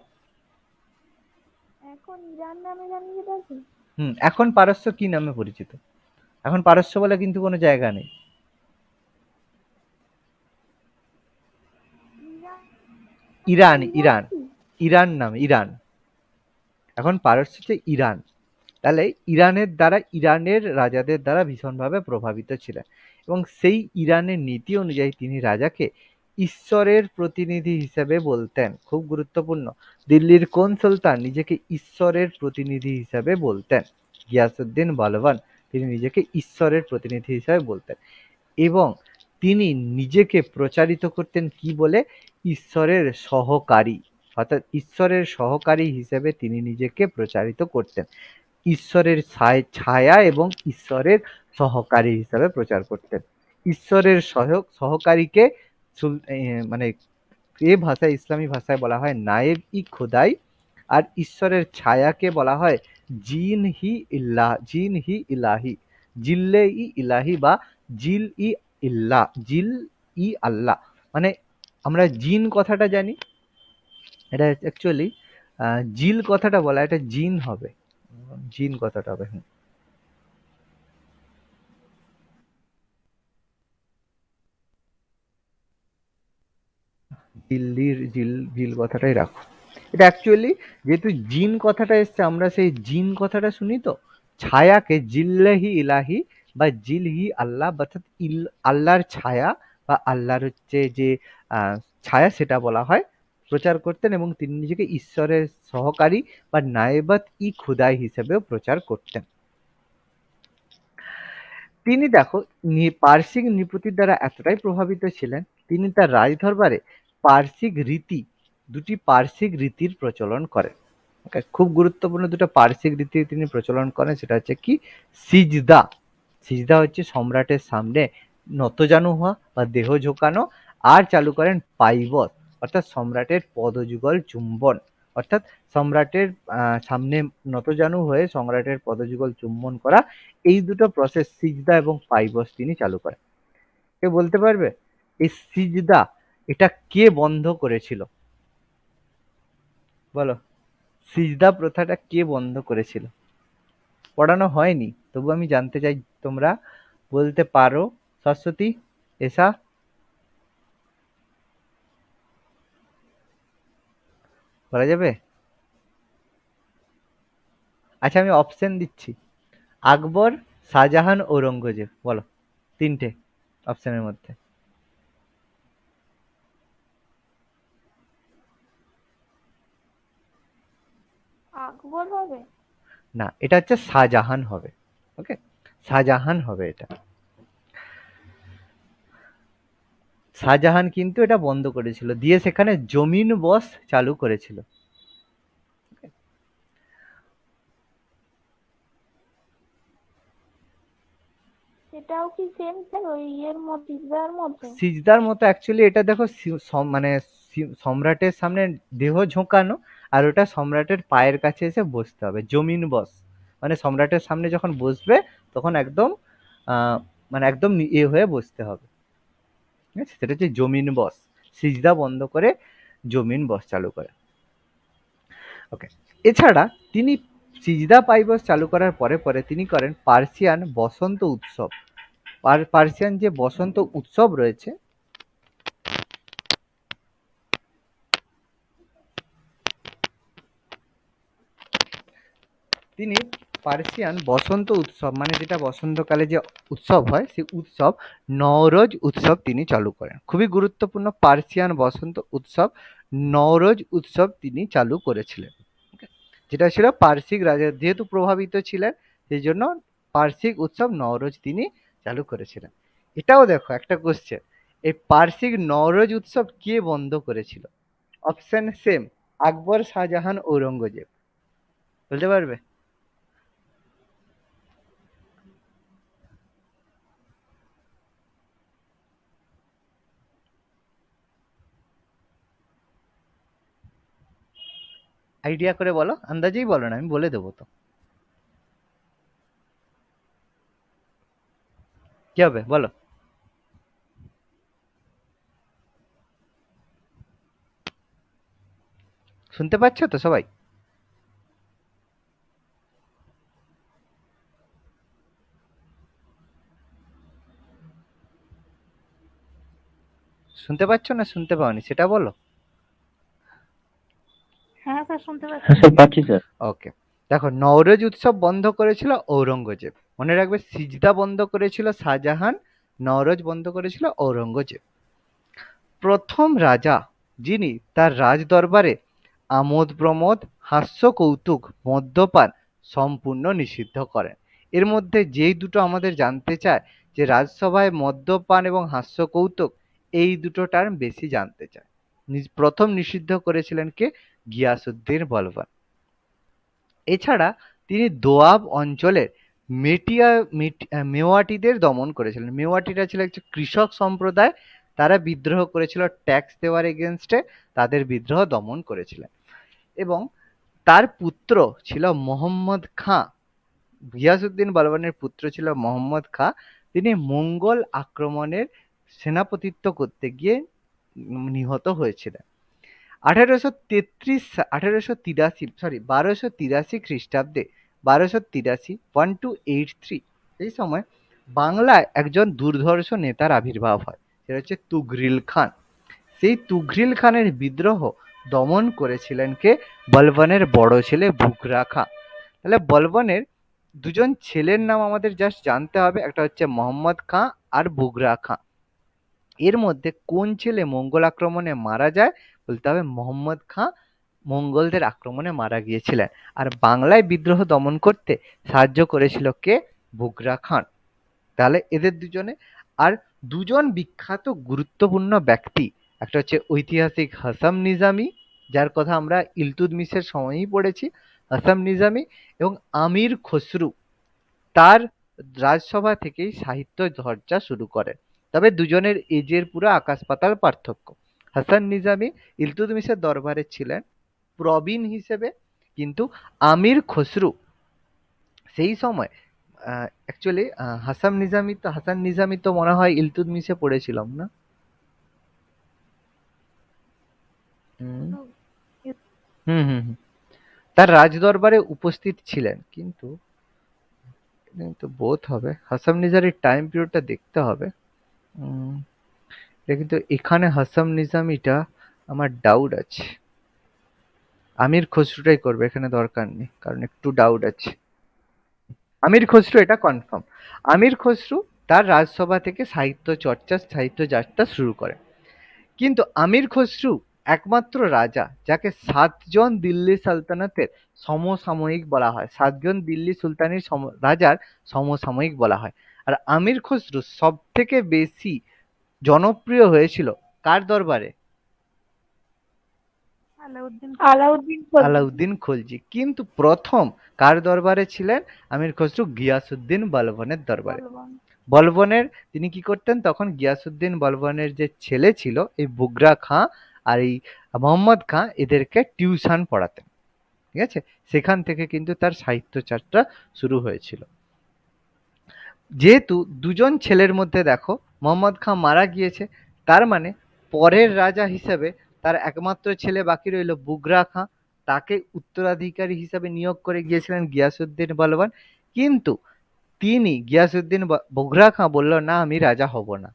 এখন ইরান নামে জানি যেটাকে। এখন পারস্য কি নামে পরিচিত? এখন পারস্য বলে কিন্তু কোনো জায়গা নেই। ইরান, ইরান, ইরান নামে, ইরান। এখন পারস্য হচ্ছে ইরান। তাহলে ইরানের রাজাদের দ্বারা ভীষণভাবে প্রভাবিত ছিলেন, এবং সেই ইরানের নীতি অনুযায়ী তিনি রাজাকে ঈশ্বরের প্রতিনিধি হিসেবে বলতেন। খুব গুরুত্বপূর্ণ, দিল্লির কোন সুলতান নিজেকে ঈশ্বরের প্রতিনিধি হিসেবে বলতেন? গিয়াসউদ্দিন বালবান তিনি নিজেকে ঈশ্বরের প্রতিনিধি হিসেবে বলতেন, এবং তিনি নিজেকে প্রচারিত করতেন কি বলে? ঈশ্বরের সহকারী, অর্থাৎ ঈশ্বরের সহকারী হিসেবে তিনি নিজেকে প্রচারিত করতেন। ঈশ্বরের ছায়া এবং ঈশ্বরের সহকারী হিসাবে প্রচার করতেন। ঈশ্বরের সহকারীকে মানে ভাষায়, ইসলামী ভাষায় বলা হয় নায়েব ই খোদাই, আর ঈশ্বরের ছায়াকে বলা হয় জিন হি ইলাহি, জিল্লে ই ইলাহি বা জিল ই জিল ই আল্লাহ। মানে আমরা জিন কথাটা জানি, এটা অ্যাকচুয়ালি জিল কথাটা বলা, এটা জিন হবে, জিন কথাটা হবে। দিল্লির জিল কথাটাই রাখো। এটা অ্যাকচুয়ালি যেহেতু জিন কথাটা এসছে, আমরা সেই জিন কথাটা শুনি তো, ছায়াকে জিল্লাহি ইলাহি বা জিলহি আল্লাহ, অর্থাৎ আল্লাহর ছায়া বা আল্লাহর হচ্ছে যে ছায়া, সেটা বলা হয়, প্রচার করতেন, এবং তিনি নিজেকে ঈশ্বরের সহকারী বা নায়েবাত ই খুদাই হিসেবেও প্রচার করতেন। তিনি দেখো পার্সিক নৃপতির দ্বারা এতটাই প্রভাবিত ছিলেন, তিনি তার রাজদরবারে দুটি পার্সিক রীতির প্রচলন করেন। খুব গুরুত্বপূর্ণ দুটো পার্সিক রীতি তিনি প্রচলন করেন, সেটা হচ্ছে কি? সিজদা। সিজদা হচ্ছে সম্রাটের সামনে নতজানু হওয়া বা দেহ ঝোঁকানো, আর চালু করেন পাইবত, অর্থাৎ সম্রাটের পদযুগল চুম্বন, অর্থাৎ সম্রাটের সামনে নতজানু হয়ে সম্রাটের পদযুগল চুম্বন করা। এই দুটো প্রসেস সিজদা এবং পাইবস তিনি চালু করেন। কে বলতে পারবে এই সিজদা এটা কে বন্ধ করেছিল? বলো, সিজদা প্রথাটা কে বন্ধ করেছিল? পড়ানো হয়নি, তবু আমি জানতে চাই তোমরা বলতে পারো। সরস্বতী, এসা, বলা যাবে? আচ্ছা, আমি অপশন দিচ্ছি, আকবর, শাহজাহান, ঔরঙ্গজেব। বলো তিনটে অপশনের মধ্যে। আকবর হবে। না, এটা হচ্ছে শাহজাহান হবে। ওকে, শাহজাহান হবে এটা। শাহজাহান কিন্তু এটা বন্ধ করেছিল, দিয়ে সেখানে জমিন বস চালু করেছিল। সেটাও কি সেম ওই ইয়ের মতো, সিজদার মতো? সিজদার মতো অ্যাকচুয়ালি এটা দেখো মানে সম্রাটের সামনে দেহ ঝোঁকানো, আর ওটা সম্রাটের পায়ের কাছে এসে বসতে হবে, জমিন বস। মানে সম্রাটের সামনে যখন বসবে তখন একদম মানে একদম হয়ে বসতে হবে, ঠিক আছে? সেটা হচ্ছে জমিন বস। সিজদা বন্ধ করে জমিন বস চালু করে। ওকে, এছাড়া তিনি সিজদা পাইবস চালু করার পরে পরে তিনি করেন পার্সিয়ান বসন্ত উৎসব। পার্সিয়ান যে বসন্ত উৎসব রয়েছে, তিনি পার্সিয়ান বসন্ত উৎসব, মানে যেটা বসন্তকালে যে উৎসব হয় সেই উৎসব নওরোজ উৎসব তিনি চালু করেন। খুবই গুরুত্বপূর্ণ, পার্সিয়ান বসন্ত উৎসব নওরোজ উৎসব তিনি চালু করেছিলেন। যেটা ছিল পার্সিক রাজা যেহেতু প্রভাবিত ছিলেন, সেই জন্য পার্সিক উৎসব নওরোজ তিনি চালু করেছিলেন। এটাও দেখো একটা কোশ্চেন, এই পার্সিক নওরোজ উৎসব কে বন্ধ করেছিল? অপশন সেম, আকবর, শাহজাহান, ঔরঙ্গজেব। বলতে পারবে? আইডিয়া করে বলো, আন্দাজেই বলো না, আমি বলে দেবো তো। কি হবে বলো? শুনতে পাচ্ছ তো সবাই? শুনতে পাচ্ছ না শুনতে পাওনি সেটা বলো। হ্যাঁ স্যার, শুনতে পাচ্ছি। হ্যাঁ স্যার, পাচ্ছি স্যার। ওকে, দেখো নওরোজ উৎসব বন্ধ করেছিল ঔরঙ্গজেব। মনে রাখবে, সিজদা বন্ধ করেছিল শাহজাহান, নওরোজ বন্ধ করেছিল ঔরঙ্গজেব। প্রথম রাজা যিনি তার রাজ দরবারে আমোদ প্রমোদ, হাস্য কৌতুক, মদ্যপান সম্পূর্ণ নিষিদ্ধ করেন। এর মধ্যে যেই দুটো আমাদের জানতে চায় যে রাজসভায় মদ্যপান এবং হাস্য কৌতুক, এই দুটো টার্ম বেশি জানতে চায়। প্রথম নিষিদ্ধ করেছিলেন কে? গিয়াসুদ্দিন বলবান। এছাড়া তিনি দোয়াব অঞ্চলের মেওয়াটিদের দমন করেছিলেন। মেওয়াটিরা ছিল একটি কৃষক সম্প্রদায়, তারা বিদ্রোহ করেছিল ট্যাক্স দেওয়ার এগেনস্টে, তাদের বিদ্রোহ দমন করেছিলেন। এবং তার পুত্র ছিল মোহাম্মদ খাঁ, গিয়াসুদ্দিন বলবানের পুত্র ছিল মোহাম্মদ খাঁ। তিনি মঙ্গল আক্রমণের সেনাপতিত্ব করতে গিয়ে নিহত হয়েছিলেন। 1283 খ্রিস্টাব্দে, 1283 1283 এই সময় বাংলায় একজন দুর্ধর্ষ নেতার আবির্ভাব হয়, সেটা হচ্ছে তুঘরিল খান। সেই তুঘরিল খানের বিদ্রোহ দমন করেছিলেন কে? বলবনের বড় ছেলে বুঘরা খাঁ। তাহলে বলবনের দুজন ছেলের নাম আমাদের জাস্ট জানতে হবে, একটা হচ্ছে মোহাম্মদ খাঁ আর বুঘরা খাঁ। এর মধ্যে কোন ছেলে মঙ্গল আক্রমণে মারা যায়? বলতে হবে মোহাম্মদ খাঁ মঙ্গলদের আক্রমণে মারা গিয়েছিলেন। আর বাংলায় বিদ্রোহ দমন করতে সাহায্য করেছিল কে? বুঘরা খান। তাহলে এদের দুজনে। আর দুজন বিখ্যাত গুরুত্বপূর্ণ ব্যক্তি, একটা হচ্ছে ঐতিহাসিক হাসাম নিজামি, যার কথা আমরা ইলতুৎমিশের সময়ই পড়েছি, হাসাম নিজামি, এবং আমির খসরু। তার রাজসভা থেকেই সাহিত্য চর্চা শুরু করেন। তবে দুজনের এজের পুরো আকাশ পাতাল পার্থক্য। হাসান নিজামি ইলতুৎমিশের দরবারে ছিলেন প্রবীণ হিসেবে, কিন্তু আমির খসরু সেই সময় অ্যাকচুয়ালি হাসান নিজামি তো মনে হয় ইলতুৎমিশে পড়েছিলাম না? হুম হুম হুম হুম। তার রাজদরবারে উপস্থিত ছিলেন, কিন্তু বোথ হবে। হাসান নিজামির টাইম পিরিয়ডটা দেখতে হবে। এটা কিন্তু এখানে হাসান নিজামিটা আমার ডাউট আছে। আমির খসরুটাই করবে, এখানে দরকার নেই, কারণ একটু ডাউট আছে। আমির খসরু, এটা কনফার্ম। আমির খসরু তার রাজসভা থেকে সাহিত্য চর্চা, সাহিত্য যাত্রা শুরু করেন। কিন্তু আমির খসরু একমাত্র রাজা যাকে 7 জন দিল্লি সালতানাতের সমসাময়িক বলা হয়। 7 জন দিল্লি সুলতানের রাজার সমসাময়িক বলা হয়। আর আমির খসরু সব থেকে বেশি জনপ্রিয় হয়েছিল কার দরবারে? আলাউদ্দিন আলাউদ্দিন খলজি। আলাউদ্দিন খলজি। কিন্তু প্রথম কার দরবারে ছিলেন আমির খসরু? গিয়াসুদ্দিন বলবনের দরবারে। বলবান। বলবনের তিনি কি করতেন তখন? গিয়াসুদ্দিন বলবনের যে ছেলে ছিল এই বুঘরা খাঁ আর এই মোহাম্মদ খাঁ, এদেরকে টিউশন পড়াতেন। ঠিক আছে, সেখান থেকে কিন্তু তার সাহিত্য চর্চা শুরু হয়েছিল। যেহেতু দুজন ছেলের মধ্যে দেখো মোহাম্মদ খাঁ মারা গিয়েছে, তার মানে পরের রাজা হিসেবে তার একমাত্র ছেলে বাকি রইল বুঘরা খাঁ। তাকে উত্তরাধিকারী হিসেবে নিয়োগ করে গিয়েছিলেন গিয়াসুদ্দিন বলবান। কিন্তু তিনি গিয়াসুদ্দিন বুঘরা খাঁ বলল, না আমি রাজা হব না।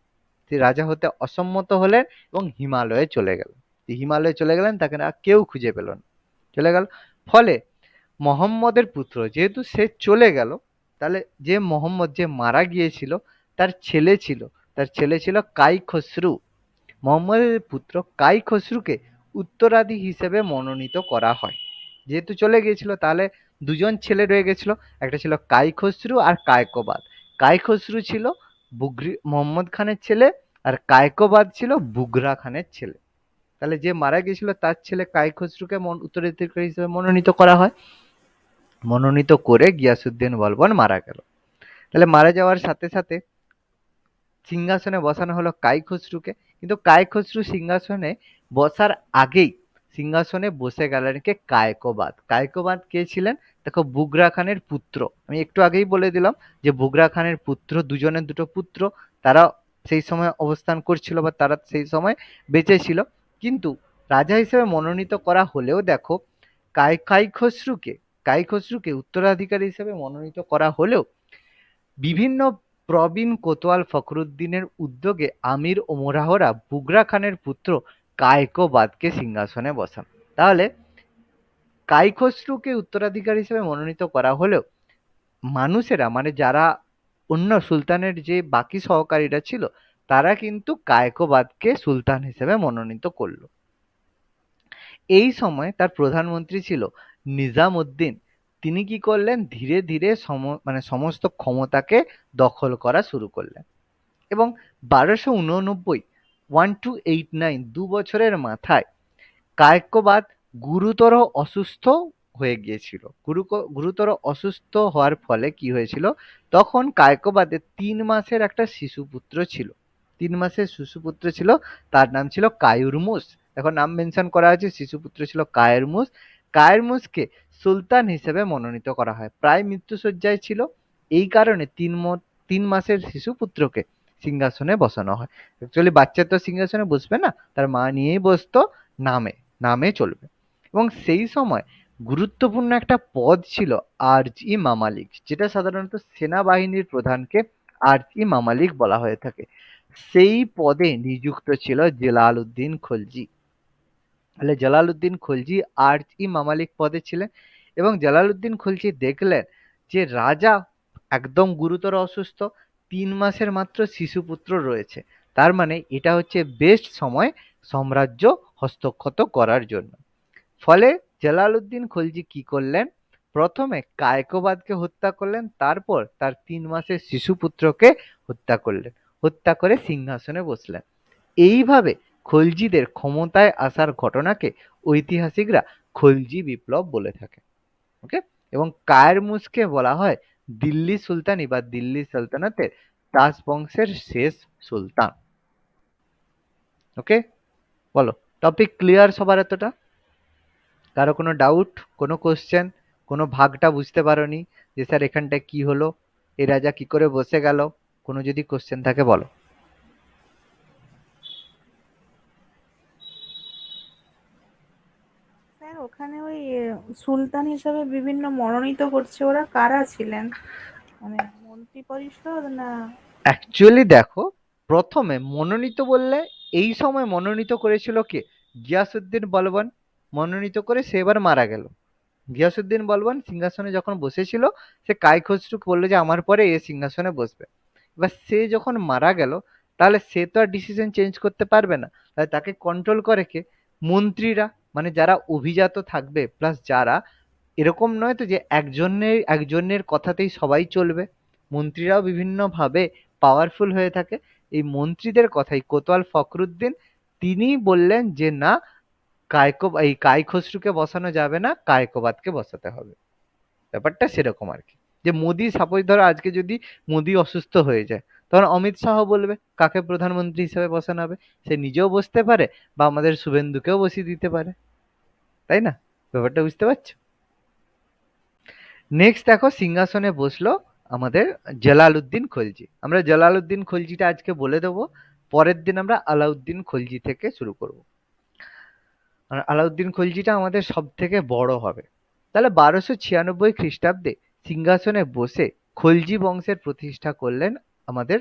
তিনি রাজা হতে অসম্মত হলেন এবং হিমালয়ে চলে গেলেন। হিমালয়ে চলে গেলেন, তাকে না কেউ খুঁজে পেল না, চলে গেল। ফলে মোহাম্মদের পুত্র যেহেতু সে চলে গেল, তাহলে যে মোহাম্মদ যে মারা গিয়েছিল তার ছেলে ছিল, তার ছেলে ছিল কাই খসরু। মোহাম্মদের পুত্র কাই খসরুকে উত্তরাধী হিসেবে মনোনীত করা হয়। যেহেতু চলে গিয়েছিল তাহলে দুজন ছেলে রয়ে গেছিল, একটা ছিল কাই খসরু আর কায়কোবাদ। কাই খসরু ছিল মোহাম্মদ খানের ছেলে, আর কায়কোবাদ ছিল বুগরা খানের ছেলে। তাহলে যে মারা গিয়েছিল তার ছেলে কাই খসরুকে উত্তরাধিকারী হিসেবে মনোনীত করা হয়। মনোনীত করে গিয়াসুদ্দিন বলবন মারা গেল। তাহলে মারা যাওয়ার সাথে সাথে সিংহাসনে বসানো হলো কাই খসরুকে, কিন্তু কাই খসরু সিংহাসনে বসার আগেই সিংহাসনে বসে গেলেন কে? কায়কোবাদ। কায়কোবাদ কে ছিলেন? দেখো, বুগরা খানের পুত্র। আমি একটু আগেই বলে দিলাম যে বুগরা খানের পুত্র, দুজনের দুটো পুত্র, তারা সেই সময় অবস্থান করছিল বা তারা সেই সময় বেঁচে ছিল। কিন্তু রাজা হিসেবে মনোনীত করা হলেও দেখো, কাই খসরুকে উত্তরাধিকারী হিসেবে মনোনীত করা হলেও বিভিন্ন প্রবীণ কোতোয়াল ফখরুদ্দীনের উদ্যোগে আমির ওমরাহরা বুগরা খানের পুত্র কায়কোবাদকে সিংহাসনে বসান। তাহলে কাই খসরুকে উত্তরাধিকারী হিসেবে মনোনীত করা হলেও মানুষেরা, মানে যারা অন্য সুলতানের যে বাকি সহকারীরা ছিল, তারা কিন্তু কায়কোবাদকে সুলতান হিসেবে মনোনীত করলো। এই সময় তার প্রধানমন্ত্রী ছিল নিজামউদ্দিন। তিনি কি করলেন? ধীরে ধীরে সমস্ত ক্ষমতাকে দখল করা শুরু করলেন এবং 1289 1289 বছরের মাথায় কায়কোবাদ গুরুতর অসুস্থ হয়ে গিয়েছিল। গুরুতর অসুস্থ হওয়ার ফলে কি হয়েছিল, তখন কায়কোবাদের 3 মাসের একটা শিশুপুত্র ছিল। 3 মাসের শিশুপুত্র ছিল, তার নাম ছিল কায়ুরমুস। এখন নাম মেনশন করা আছে, শিশুপুত্র ছিল কায়ুরমুস। কায়ুরমুসকে সুলতান হিসেবে মনোনীত করা হয়। প্রায় মৃত্যুশয্যায় ছিল, এই কারণে 3 মাসের শিশুপুত্রকে সিংহাসনে বসানো হয়। অ্যাকচুয়ালি বাচ্চা তো সিংহাসনে বসবে না, তার মা নিয়েই বসতো, নামে চলবে। এবং সেই সময় গুরুত্বপূর্ণ একটা পদ ছিল আরজি মামালিক, যেটা সাধারণত সেনাবাহিনীর প্রধানকে আরজি মামালিক বলা হয়ে থাকে। সেই পদে নিযুক্ত ছিল জালালউদ্দিন খলজি। তাহলে জালালউদ্দিন খলজি আরজি মামালিক পদে ছিলেন এবং জালালউদ্দিন খলজি দেখলেন যে রাজা একদম গুরুতর অসুস্থ, 3 মাসের মাত্র শিশুপুত্র রয়েছে, তার মানে এটা হচ্ছে বেস্ট সময় সাম্রাজ্য হস্তক্ষেপ করার জন্য। ফলে জালালউদ্দিন খলজি কি করলেন? প্রথমে কায়কোবাদকে হত্যা করলেন, তারপর তার 3 মাসের শিশুপুত্রকে হত্যা করলেন। হত্যা করে সিংহাসনে বসলেন। এইভাবে খলজিদের ক্ষমতায় আসার ঘটনাকে ঐতিহাসিকরা খলজি বিপ্লব বলে থাকে। ওকে, এবং কায়রমুসকে বলা হয় দিল্লি সুলতানি বা দিল্লি সালতানাতের দাস বংশের শেষ সুলতান। ওকে, বলো, টপিক ক্লিয়ার সবার এতটা? কারো কোনো ডাউট, কোনো কোশ্চেন, কোনো ভাগটা বুঝতে পারোনি যে স্যার এখানটায় কি হলো, এই রাজা কি করে বসে গেল? কোনো যদি কোশ্চেন থাকে বলো। স্যার ওখানে ওই সুলতান হিসাবে বিভিন্ন মনোনীত করছে, ওরা কারা ছিলেন? মানে মন্ত্রী পরিষদ না? অ্যাকচুয়ালি দেখো, প্রথমে মনোনীত বললে এই সময় মনোনীত করেছিল কে? গিয়াসুদ্দিন বলবন মনোনীত করে, সে এবার মারা গেল। গিয়াসুদ্দিন বলবন সিংহাসনে যখন বসেছিল, সে কাই খসরুকে বললো যে আমার পরে এ সিংহাসনে বসবে। এবার সে যখন মারা গেল, তাহলে সে তো আর ডিসিশন চেঞ্জ করতে পারবে না, তাহলে তাকে কন্ট্রোল করে কে? মন্ত্রীরা, মানে যারা অভিজাত থাকবে, প্লাস যারা এরকম নয় তো যে একজনের কথাতেই সবাই চলবে। মন্ত্রীরাও বিভিন্নভাবে পাওয়ারফুল হয়ে থাকে। এই মন্ত্রীদের কথাই কোতোয়াল ফখরুদ্দিন তিনি বললেন যে না, এই কাই খসরুকে বসানো যাবে না, কায়কোবাদকে বসাতে হবে। ব্যাপারটা সেরকম আর কি। যে মোদি, সাপোজ ধরো আজকে যদি মোদি অসুস্থ হয়ে যায়, তখন অমিত শাহ বলবে কাকে প্রধানমন্ত্রী হিসেবে বসানো হবে। সে নিজেও বসতে পারে বা আমাদের শুভেন্দুকেও বসিয়ে দিতে পারে, তাই না? ব্যাপারটা বুঝতে পারছো? নেক্সট দেখো, সিংহাসনে বসলো আমাদের জালালউদ্দিন খলজি। আমরা জালালউদ্দিন খলজিটা আজকে বলে দেবো, পরের দিন আমরা আলাউদ্দিন খলজি থেকে শুরু করব। আর আলাউদ্দিন খলজিটা আমাদের সব থেকে বড় হবে। তাহলে 1296 খ্রিস্টাব্দে সিংহাসনে বসে খলজি বংশের প্রতিষ্ঠা করলেন আমাদের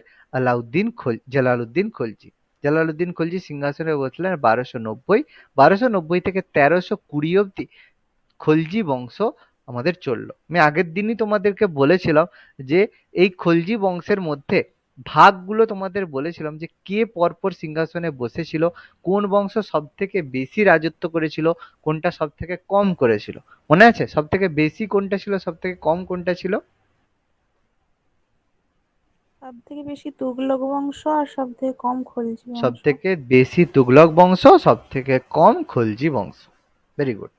জালালউদ্দিন খলজি। জালালউদ্দিন খলজি সিংহাসনে বসলেন 1290। 1290 থেকে 1320 অব্দি খলজি বংশ আমাদের চললো। আমি আগের দিনই তোমাদেরকে বলেছিলাম যে এই খলজি বংশের মধ্যে ভাগগুলো তোমাদের বলেছিলাম যে কে পরপর সিংহাসনে বসেছিল, কোন বংশ সব থেকে বেশি রাজত্ব করেছিল, কোনটা সব থেকে কম করেছিল। মনে আছে সব থেকে বেশি কোনটা ছিল, সব থেকে কম কোনটা ছিল? সব থেকে বেশি তুগলক বংশ আর সব থেকে কম খলজি সব বংশ। থেকে বেশি তুগলক বংশ, সব থেকে কম খলজি বংশ। Very good.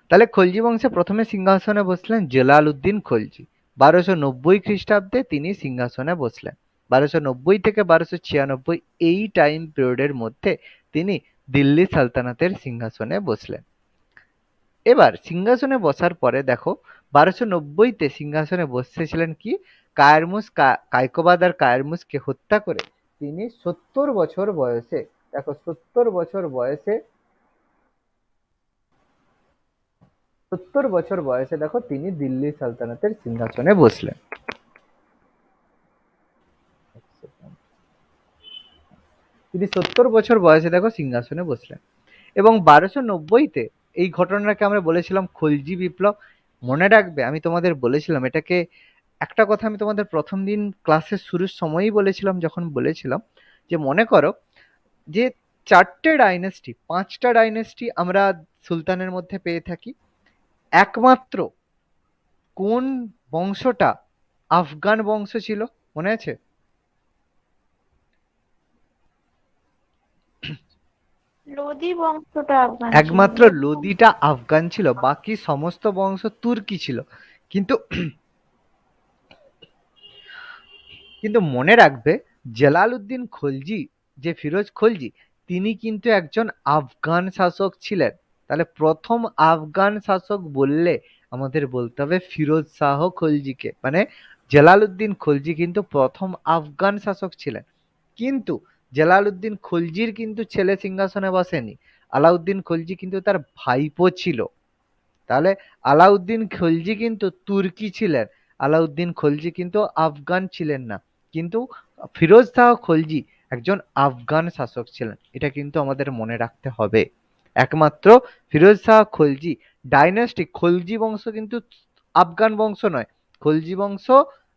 তাহলে খলজি বংশে প্রথমে সিংহাসনে বসলেন জলালউদ্দিন খলজি। 1290 খ্রিস্টাব্দে তিনি সিংহাসনে বসলেন। 1290 থেকে 1296 এই টাইম পিরিয়ডের মধ্যে তিনি দিল্লি সালতানাতের সিংহাসনে বসলেন। এবার সিংহাসনে বসার পরে দেখো 1290-তে সিংহাসনে বসেছিলেন কি, কায়কোবাদ আর কায়রমুসকে হত্যা করে তিনি 70 বছর বয়সে, দেখো 70 বছর বয়সে, 70 বছর বয়সে দেখো তিনি দিল্লি সালতানাতের সিংহাসনে বসলেন। তিনি 70 বছর বয়সে দেখো সিংহাসনে বসলেন। এবং 1290-তে এই ঘটনাকে আমরা বলেছিলাম খলজি বিপ্লব। মনে রাখবে আমি তোমাদের বলেছিলাম এটাকে, একটা কথা আমি তোমাদের প্রথম দিন ক্লাসের শুরুর সময়ই বলেছিলাম, যখন বলেছিলাম যে মনে করো যে 4টে ডাইনেস্টি, 5টা ডাইনেস্টি আমরা সুলতানের মধ্যে পেয়ে থাকি, একমাত্র কোন বংশটা আফগান বংশ ছিল, মনে আছে? লোদি বংশটা আফগান ছিল। একমাত্র লোদিটা আফগান ছিল, বাকি সমস্ত বংশ তুর্কি ছিল। কিন্তু কিন্তু মনে রাখবে জালালউদ্দিন খলজি, যে ফিরোজ খলজি, তিনি কিন্তু একজন আফগান শাসক ছিলেন। তাহলে প্রথম আফগান শাসক বললে আমাদের বলতে হবে ফিরোজ শাহ খলজিকে, মানে জালালউদ্দিন খলজি কিন্তু প্রথম আফগান শাসক ছিলেন। কিন্তু জালালউদ্দিন খলজির কিন্তু ছেলে সিংহাসনে বসেনি, আলাউদ্দিন খলজি কিন্তু তার ভাইপো ছিল। তাহলে আলাউদ্দিন খলজি কিন্তু তুর্কি ছিলেন, আলাউদ্দিন খলজি কিন্তু আফগান ছিলেন না। কিন্তু ফিরোজ শাহ খলজি একজন আফগান শাসক ছিলেন, এটা কিন্তু আমাদের মনে রাখতে হবে। একমাত্র ফিরোজ শাহ খলজি ডাইনাস্টি, খলজি বংশ কিন্তু আফগান বংশ নয়, খলজি বংশ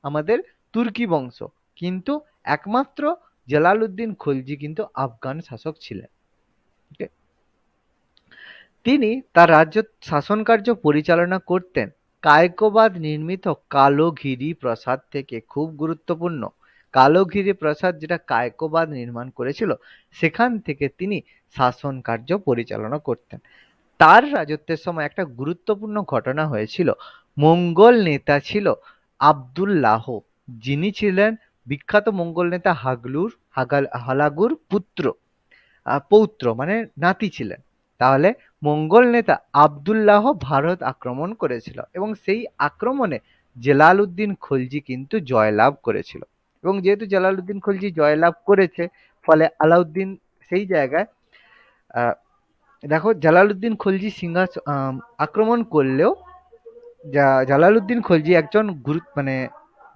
আমাদের তুর্কি বংশ। কিন্তু একমাত্র জালালউদ্দিন খলজি কিন্তু আফগান শাসক ছিলেন। Okay? তিনি তার রাজ্য শাসনকার্য পরিচালনা করতেন কায়কোবাদ নির্মিত কালোঘিরি প্রাসাদ থেকে। খুব গুরুত্বপূর্ণ, কালোঘিরি প্রাসাদ যেটা কায়কোবাদ নির্মাণ করেছিল, সেখান থেকে তিনি শাসন কার্য পরিচালনা করতেন। তার রাজত্বের সময় একটা গুরুত্বপূর্ণ ঘটনা হয়েছিল। মঙ্গল নেতা ছিল আবদুল্লাহ, যিনি ছিলেন বিখ্যাত মঙ্গল নেতা হালাগুর পৌত্র, মানে নাতি ছিলেন। তাহলে মঙ্গল নেতা আবদুল্লাহ ভারত আক্রমণ করেছিল এবং সেই আক্রমণে জালালউদ্দিন খলজি কিন্তু জয়লাভ করেছিল। এবং যেহেতু জালালউদ্দিন খলজি জয়লাভ করেছে, ফলে আলাউদ্দিন সেই জায়গায় আহ, দেখো জালালউদ্দিন খলজি আক্রমণ করলেও জালালউদ্দিন খলজি একজন মানে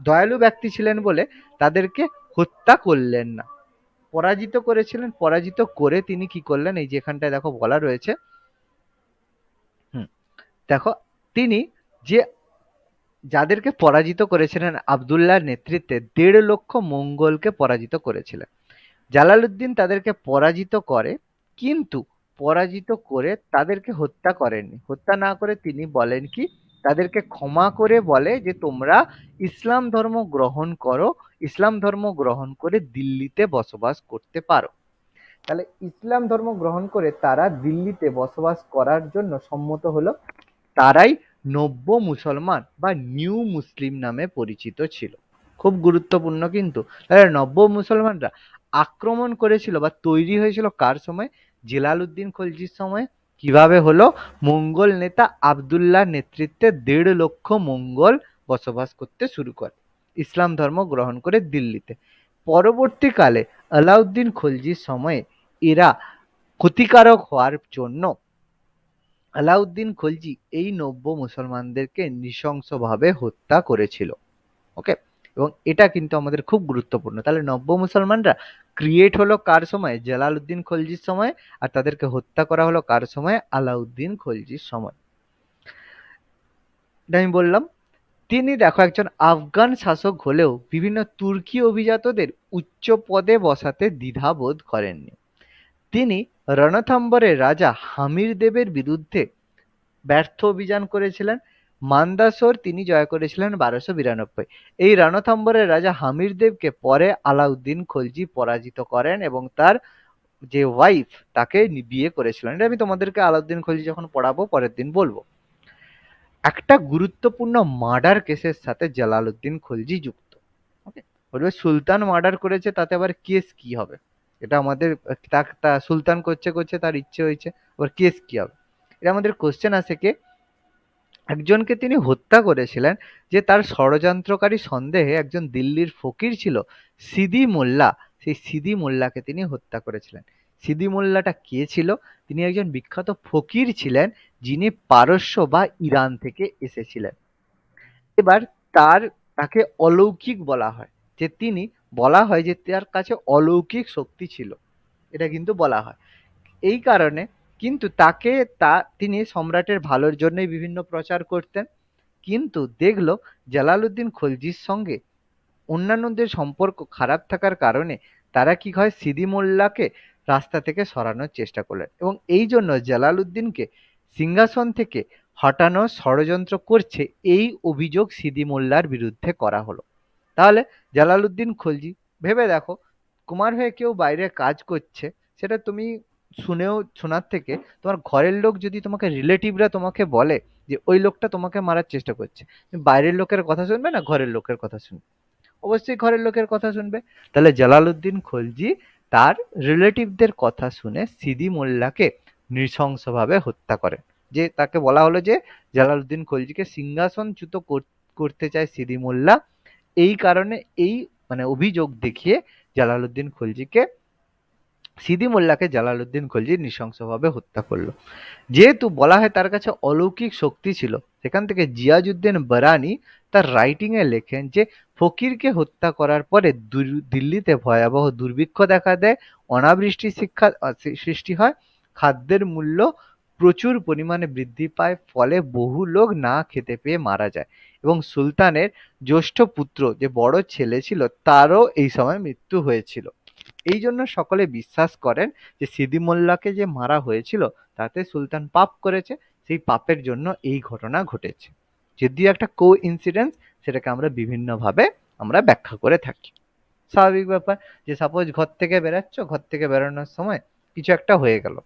দয়ালু ব্যক্তি ছিলেন বলে তাদেরকে হত্যা করলেন না, পরাজিত করেছিলেন। পরাজিত করে তিনি কি করলেন, এই যে এখানটায় দেখো বলা রয়েছে, দেখো তিনি যে যাদেরকে পরাজিত করেছিলেন আবদুল্লাহর নেতৃত্বে 1.5 লক্ষ মঙ্গলকে পরাজিত করেছিলেন। জালালউদ্দিন তাদেরকে পরাজিত করে, কিন্তু পরাজিত করে তাদেরকে হত্যা করেননি। হত্যা না করে তিনি বলেন কি, তাদেরকে ক্ষমা করে বলে যে তোমরা ইসলাম ধর্ম গ্রহণ করো, ইসলাম ধর্ম গ্রহণ করে দিল্লিতে বসবাস করতে পারো। তাহলে ইসলাম ধর্ম গ্রহণ করে তারা দিল্লিতে বসবাস করার জন্য সম্মত হলো। তারাই নব্য মুসলমান বা নিউ মুসলিম নামে পরিচিত ছিল। খুব গুরুত্বপূর্ণ কিন্তু। তাহলে নব্য মুসলমানরা আক্রমণ করেছিল বা তৈরি হয়েছিল কার সময়? জালালউদ্দিন খলজির সময়। কিভাবে হলো? মঙ্গল নেতা আবদুল্লাহ নেতৃত্বে 1.5 লক্ষ মঙ্গল বসবাস করতে শুরু করে ইসলাম ধর্ম গ্রহণ করে দিল্লিতে। পরবর্তীকালে আলাউদ্দিন খলজির সময়ে এরা ক্ষতিকারক হওয়ার জন্য আলাউদ্দিন খলজি এই নব্য মুসলমানদেরকে নৃশংসভাবে হত্যা করেছিল। ওকে, এবং এটা কিন্তু আমাদের খুব গুরুত্বপূর্ণ। তাহলে নব্য মুসলমানরা ক্রিয়েট হলো কার সময়? জালালউদ্দিন খলজির সময়। আর তাদেরকে হত্যা করা হলো কার সময়? আলাউদ্দিন খলজির সময়। এটা আমি বললাম। তিনি দেখো একজন আফগান শাসক হলেও বিভিন্ন তুর্কি অভিজাতদের উচ্চ পদে বসাতে দ্বিধাবোধ করেননি। তিনি রণথম্বরের রাজা হামির দেবের বিরুদ্ধে ব্যর্থ অভিযান করেছিলেন। মান্দাসোর তিনি জয় করেছিলেন 1292। এই রণথম্বরের রাজা হামির দেবকে পরে আলাউদ্দিন খলজি পরাজিত করেন এবং তার যে ওয়াইফ তাকে বিয়ে করেছিলেন। এটা আমি তোমাদেরকে আলাউদ্দিন খলজি যখন পড়াবো পরের দিন বলবো। একটা গুরুত্বপূর্ণ মার্ডার কেসের সাথে জালালউদ্দিন খলজি যুক্ত। ওকে, বলবে সুলতান মার্ডার করেছে তাতে আবার কেস কি হবে? এটা আমাদের সুলতান করছে করছে তার ইচ্ছে হয়েছে, আবার কেস কি হবে? এটা আমাদের কোশ্চেন আসে কে একজনকে তিনি হত্যা করেছিলেন যে তার ষড়যন্ত্রকারী সন্দেহে একজন দিল্লির ফকির ছিল সিদি মোল্লা। সেই সিদি মোল্লাকে তিনি হত্যা করেছিলেন। সিদি মোল্লাটা কে ছিল? তিনি একজন বিখ্যাত ফকির ছিলেন যিনি পারস্য বা ইরান থেকে এসেছিলেন। এবার তাকে অলৌকিক বলা হয়, যে তিনি বলা হয় যে তার কাছে অলৌকিক শক্তি ছিল, এটা কিন্তু বলা হয়। এই কারণে কিন্তু তিনি সম্রাটের ভালোর জন্যই বিভিন্ন প্রচার করতেন। কিন্তু দেখলো জালালউদ্দিন খলজির সঙ্গে অন্যান্যদের সম্পর্ক খারাপ থাকার কারণে তারা কি হয় সিদি মোল্লাকে রাস্তা থেকে সরানোর চেষ্টা করলেন এবং এই জন্য জালালউদ্দিনকে সিংহাসন থেকে হটানোর ষড়যন্ত্র করছে এই অভিযোগ সিদি মোল্লার বিরুদ্ধে করা হলো। তাহলে জালালউদ্দিন খলজি, ভেবে দেখো, তোমার হয়ে কেউ বাইরে কাজ করছে, সেটা তুমি শোনার থেকে তোমার ঘরের লোক যদি তোমাকে রিলেটিভরা তোমাকে বলে যে ওই লোকটা তোমাকে মারার চেষ্টা করছে, তুমি বাইরের লোকের কথা শুনবে না ঘরের লোকের কথা শুনবে? অবশ্যই ঘরের লোকের কথা শুনবে। তাহলে জালালউদ্দিন খলজি তার রিলেটিভদের কথা শুনে সিদি মোল্লাকে নৃশংসভাবে হত্যা করেন। যে তাকে বলা হলো যে জালালউদ্দিন খলজিকে সিংহাসনচ্যুত করতে চায় সিদি মোল্লা। এই কারণে এই অভিযোগ দেখিয়ে জালালউদ্দিন খলজিকে সিদি মোল্লাকে জালালউদ্দিন খলজি নৃশংসভাবে হত্যা করলো। যেহেতু বলা হয় তার কাছে অলৌকিক শক্তি ছিল, সেখান থেকে জিয়াজউদ্দিন বারানি তার রাইটিং এ লেখেন যে ফকিরকে হত্যা করার পরে দিল্লিতে ভয়াবহ দুর্ভিক্ষ দেখা দেয়, অনাবৃষ্টি সৃষ্টি হয়, খাদ্যের মূল্য প্রচুর পরিমাণে বৃদ্ধি পায়, ফলে বহু লোক না খেতে পেয়ে মারা যায় এবং সুলতানের জ্যেষ্ঠ পুত্র যে বড় ছেলে ছিল তারও এই সময় মৃত্যু হয়েছিল। এই জন্য সকলে বিশ্বাস করেন যে সিদি মোল্লাকে যে মারা হয়েছিল তাতে সুলতান পাপ করেছে, সেই পাপের জন্য এই ঘটনা ঘটেছে। যদিও একটা কো ইনসিডেন্স, সেটাকে আমরা বিভিন্নভাবে ব্যাখ্যা করে থাকি। স্বাভাবিক ব্যাপার যে সাপোজ ঘর থেকে বেরাচ্ছ, ঘর থেকে বেরোনোর সময় কিছু একটা হয়ে গেল,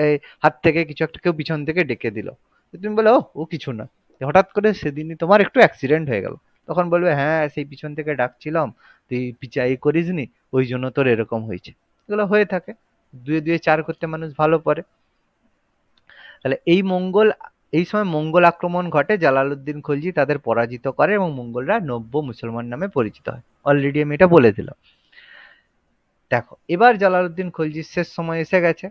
এই হাত থেকে কিছু একটা কেউ পিছন থেকে ডেকে দিল, তুমি বলে ও কিছু না, হঠাৎ করে সেদিনই তোমার একটু অ্যাক্সিডেন্ট হয়ে গেল, তখন বলবে হ্যাঁ সেই পিছন থেকে ডাকছিলাম, তুই পিছাই করিসনি, ওই জন্য তোর এরকম হয়েছে। এগুলো হয়ে থাকে, দুয়ে দুয়ে চার করতে মানুষ ভালো পড়ে। তাহলে এই সময় মঙ্গল আক্রমণ ঘটে, জালালউদ্দিন খলজি তাদের পরাজিত করে এবং মঙ্গলরা নব্য মুসলমান নামে পরিচিত হয়। অলরেডি আমি এটা বলে দিলাম। দেখো এবার জালালউদ্দিন খলজির শেষ সময় এসে গেছে।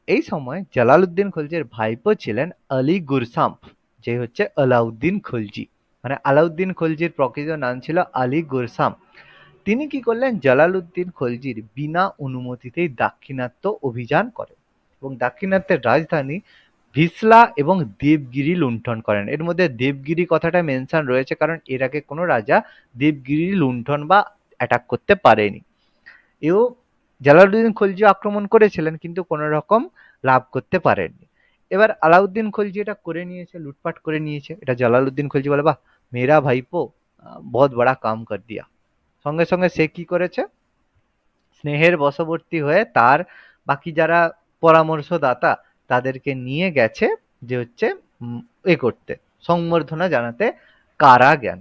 এই সময় জালালউদ্দিন খলজির ভাইপো ছিলেন আলী গুরসাম্প, যে হচ্ছে আলাউদ্দিন খলজি, আলাউদ্দিন খলজির প্রকৃত নাম ছিল আলী গুরসাম। তিনি কি করলেন, জালালউদ্দিন খলজির বিনা অনুমতিতেই দাক্ষিণাত্য অভিযান করেন এবং দাক্ষিণাত্যের রাজধানী ভিসলা এবং দেবগিরি লুণ্ঠন করেন। এর মধ্যে দেবগিরি কথাটা মেনশন রয়েছে কারণ এর আগে কোনো রাজা দেবগিরি লুণ্ঠন বা অ্যাটাক করতে পারেনি। এও জালালউদ্দিন খলজি আক্রমণ করেছিলেন কিন্তু কোনো রকম লাভ করতে পারেননি। এবার আলাউদ্দিন খলজি এটা করে নিয়েছে, লুটপাট করে নিয়েছে। এটা জালালউদ্দিন খলজি বলে বাহ মেরা ভাইপো বহুত বড়া কাম কর দিয়া। সঙ্গে সঙ্গে সে কি করেছে, স্নেহের বশবর্তী হয়ে তার বাকি যারা পরামর্শদাতা তাদেরকে নিয়ে গেছে যে হচ্ছে করতে, সংবর্ধনা জানাতে কারাগান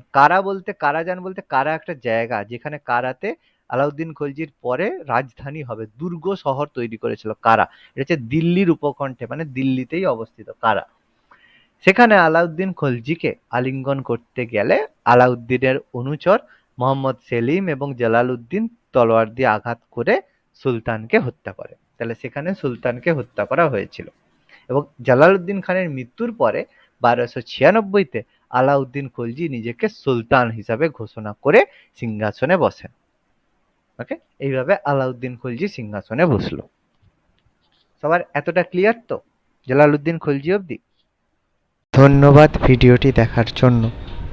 বলতে কারা একটা জায়গা যেখানে কারাতে আলাউদ্দিন খলজির পরে রাজধানী হবে, দুর্গ শহর তৈরি করেছিল কারা। এটা হচ্ছে দিল্লির উপকণ্ঠে, দিল্লিতেই অবস্থিত কারা। সেখানে আলাউদ্দিন খলজিকে আলিঙ্গন করতে গেলে আলাউদ্দিনের অনুচর মোহাম্মদ সেলিম এবং জালালউদ্দিন তলোয়ার দিয়ে আঘাত করে সুলতানকে হত্যা করে। তাহলে সেখানে সুলতানকে হত্যা করা হয়েছিল এবং জালালউদ্দিন খানের মৃত্যুর পরে 1296-তে আলাউদ্দিন খলজি নিজেকে সুলতান হিসাবে ঘোষণা করে সিংহাসনে বসেন। ওকে, এইভাবে আলাউদ্দিন খলজি সিংহাসনে বসলো। সবার এতটা ক্লিয়ার তো জালালউদ্দিন খলজি অবধি? ধন্যবাদ ভিডিওটি দেখার জন্য।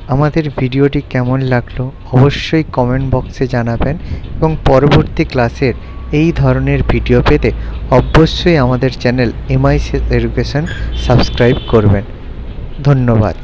আমাদের ভিডিওটি কেমন লাগলো অবশ্যই কমেন্ট বক্সে জানাবেন এবং পরবর্তী ক্লাসের এই ধরনের ভিডিও পেতে অবশ্যই আমাদের চ্যানেল MICS এডুকেশন সাবস্ক্রাইব করবেন। ধন্যবাদ।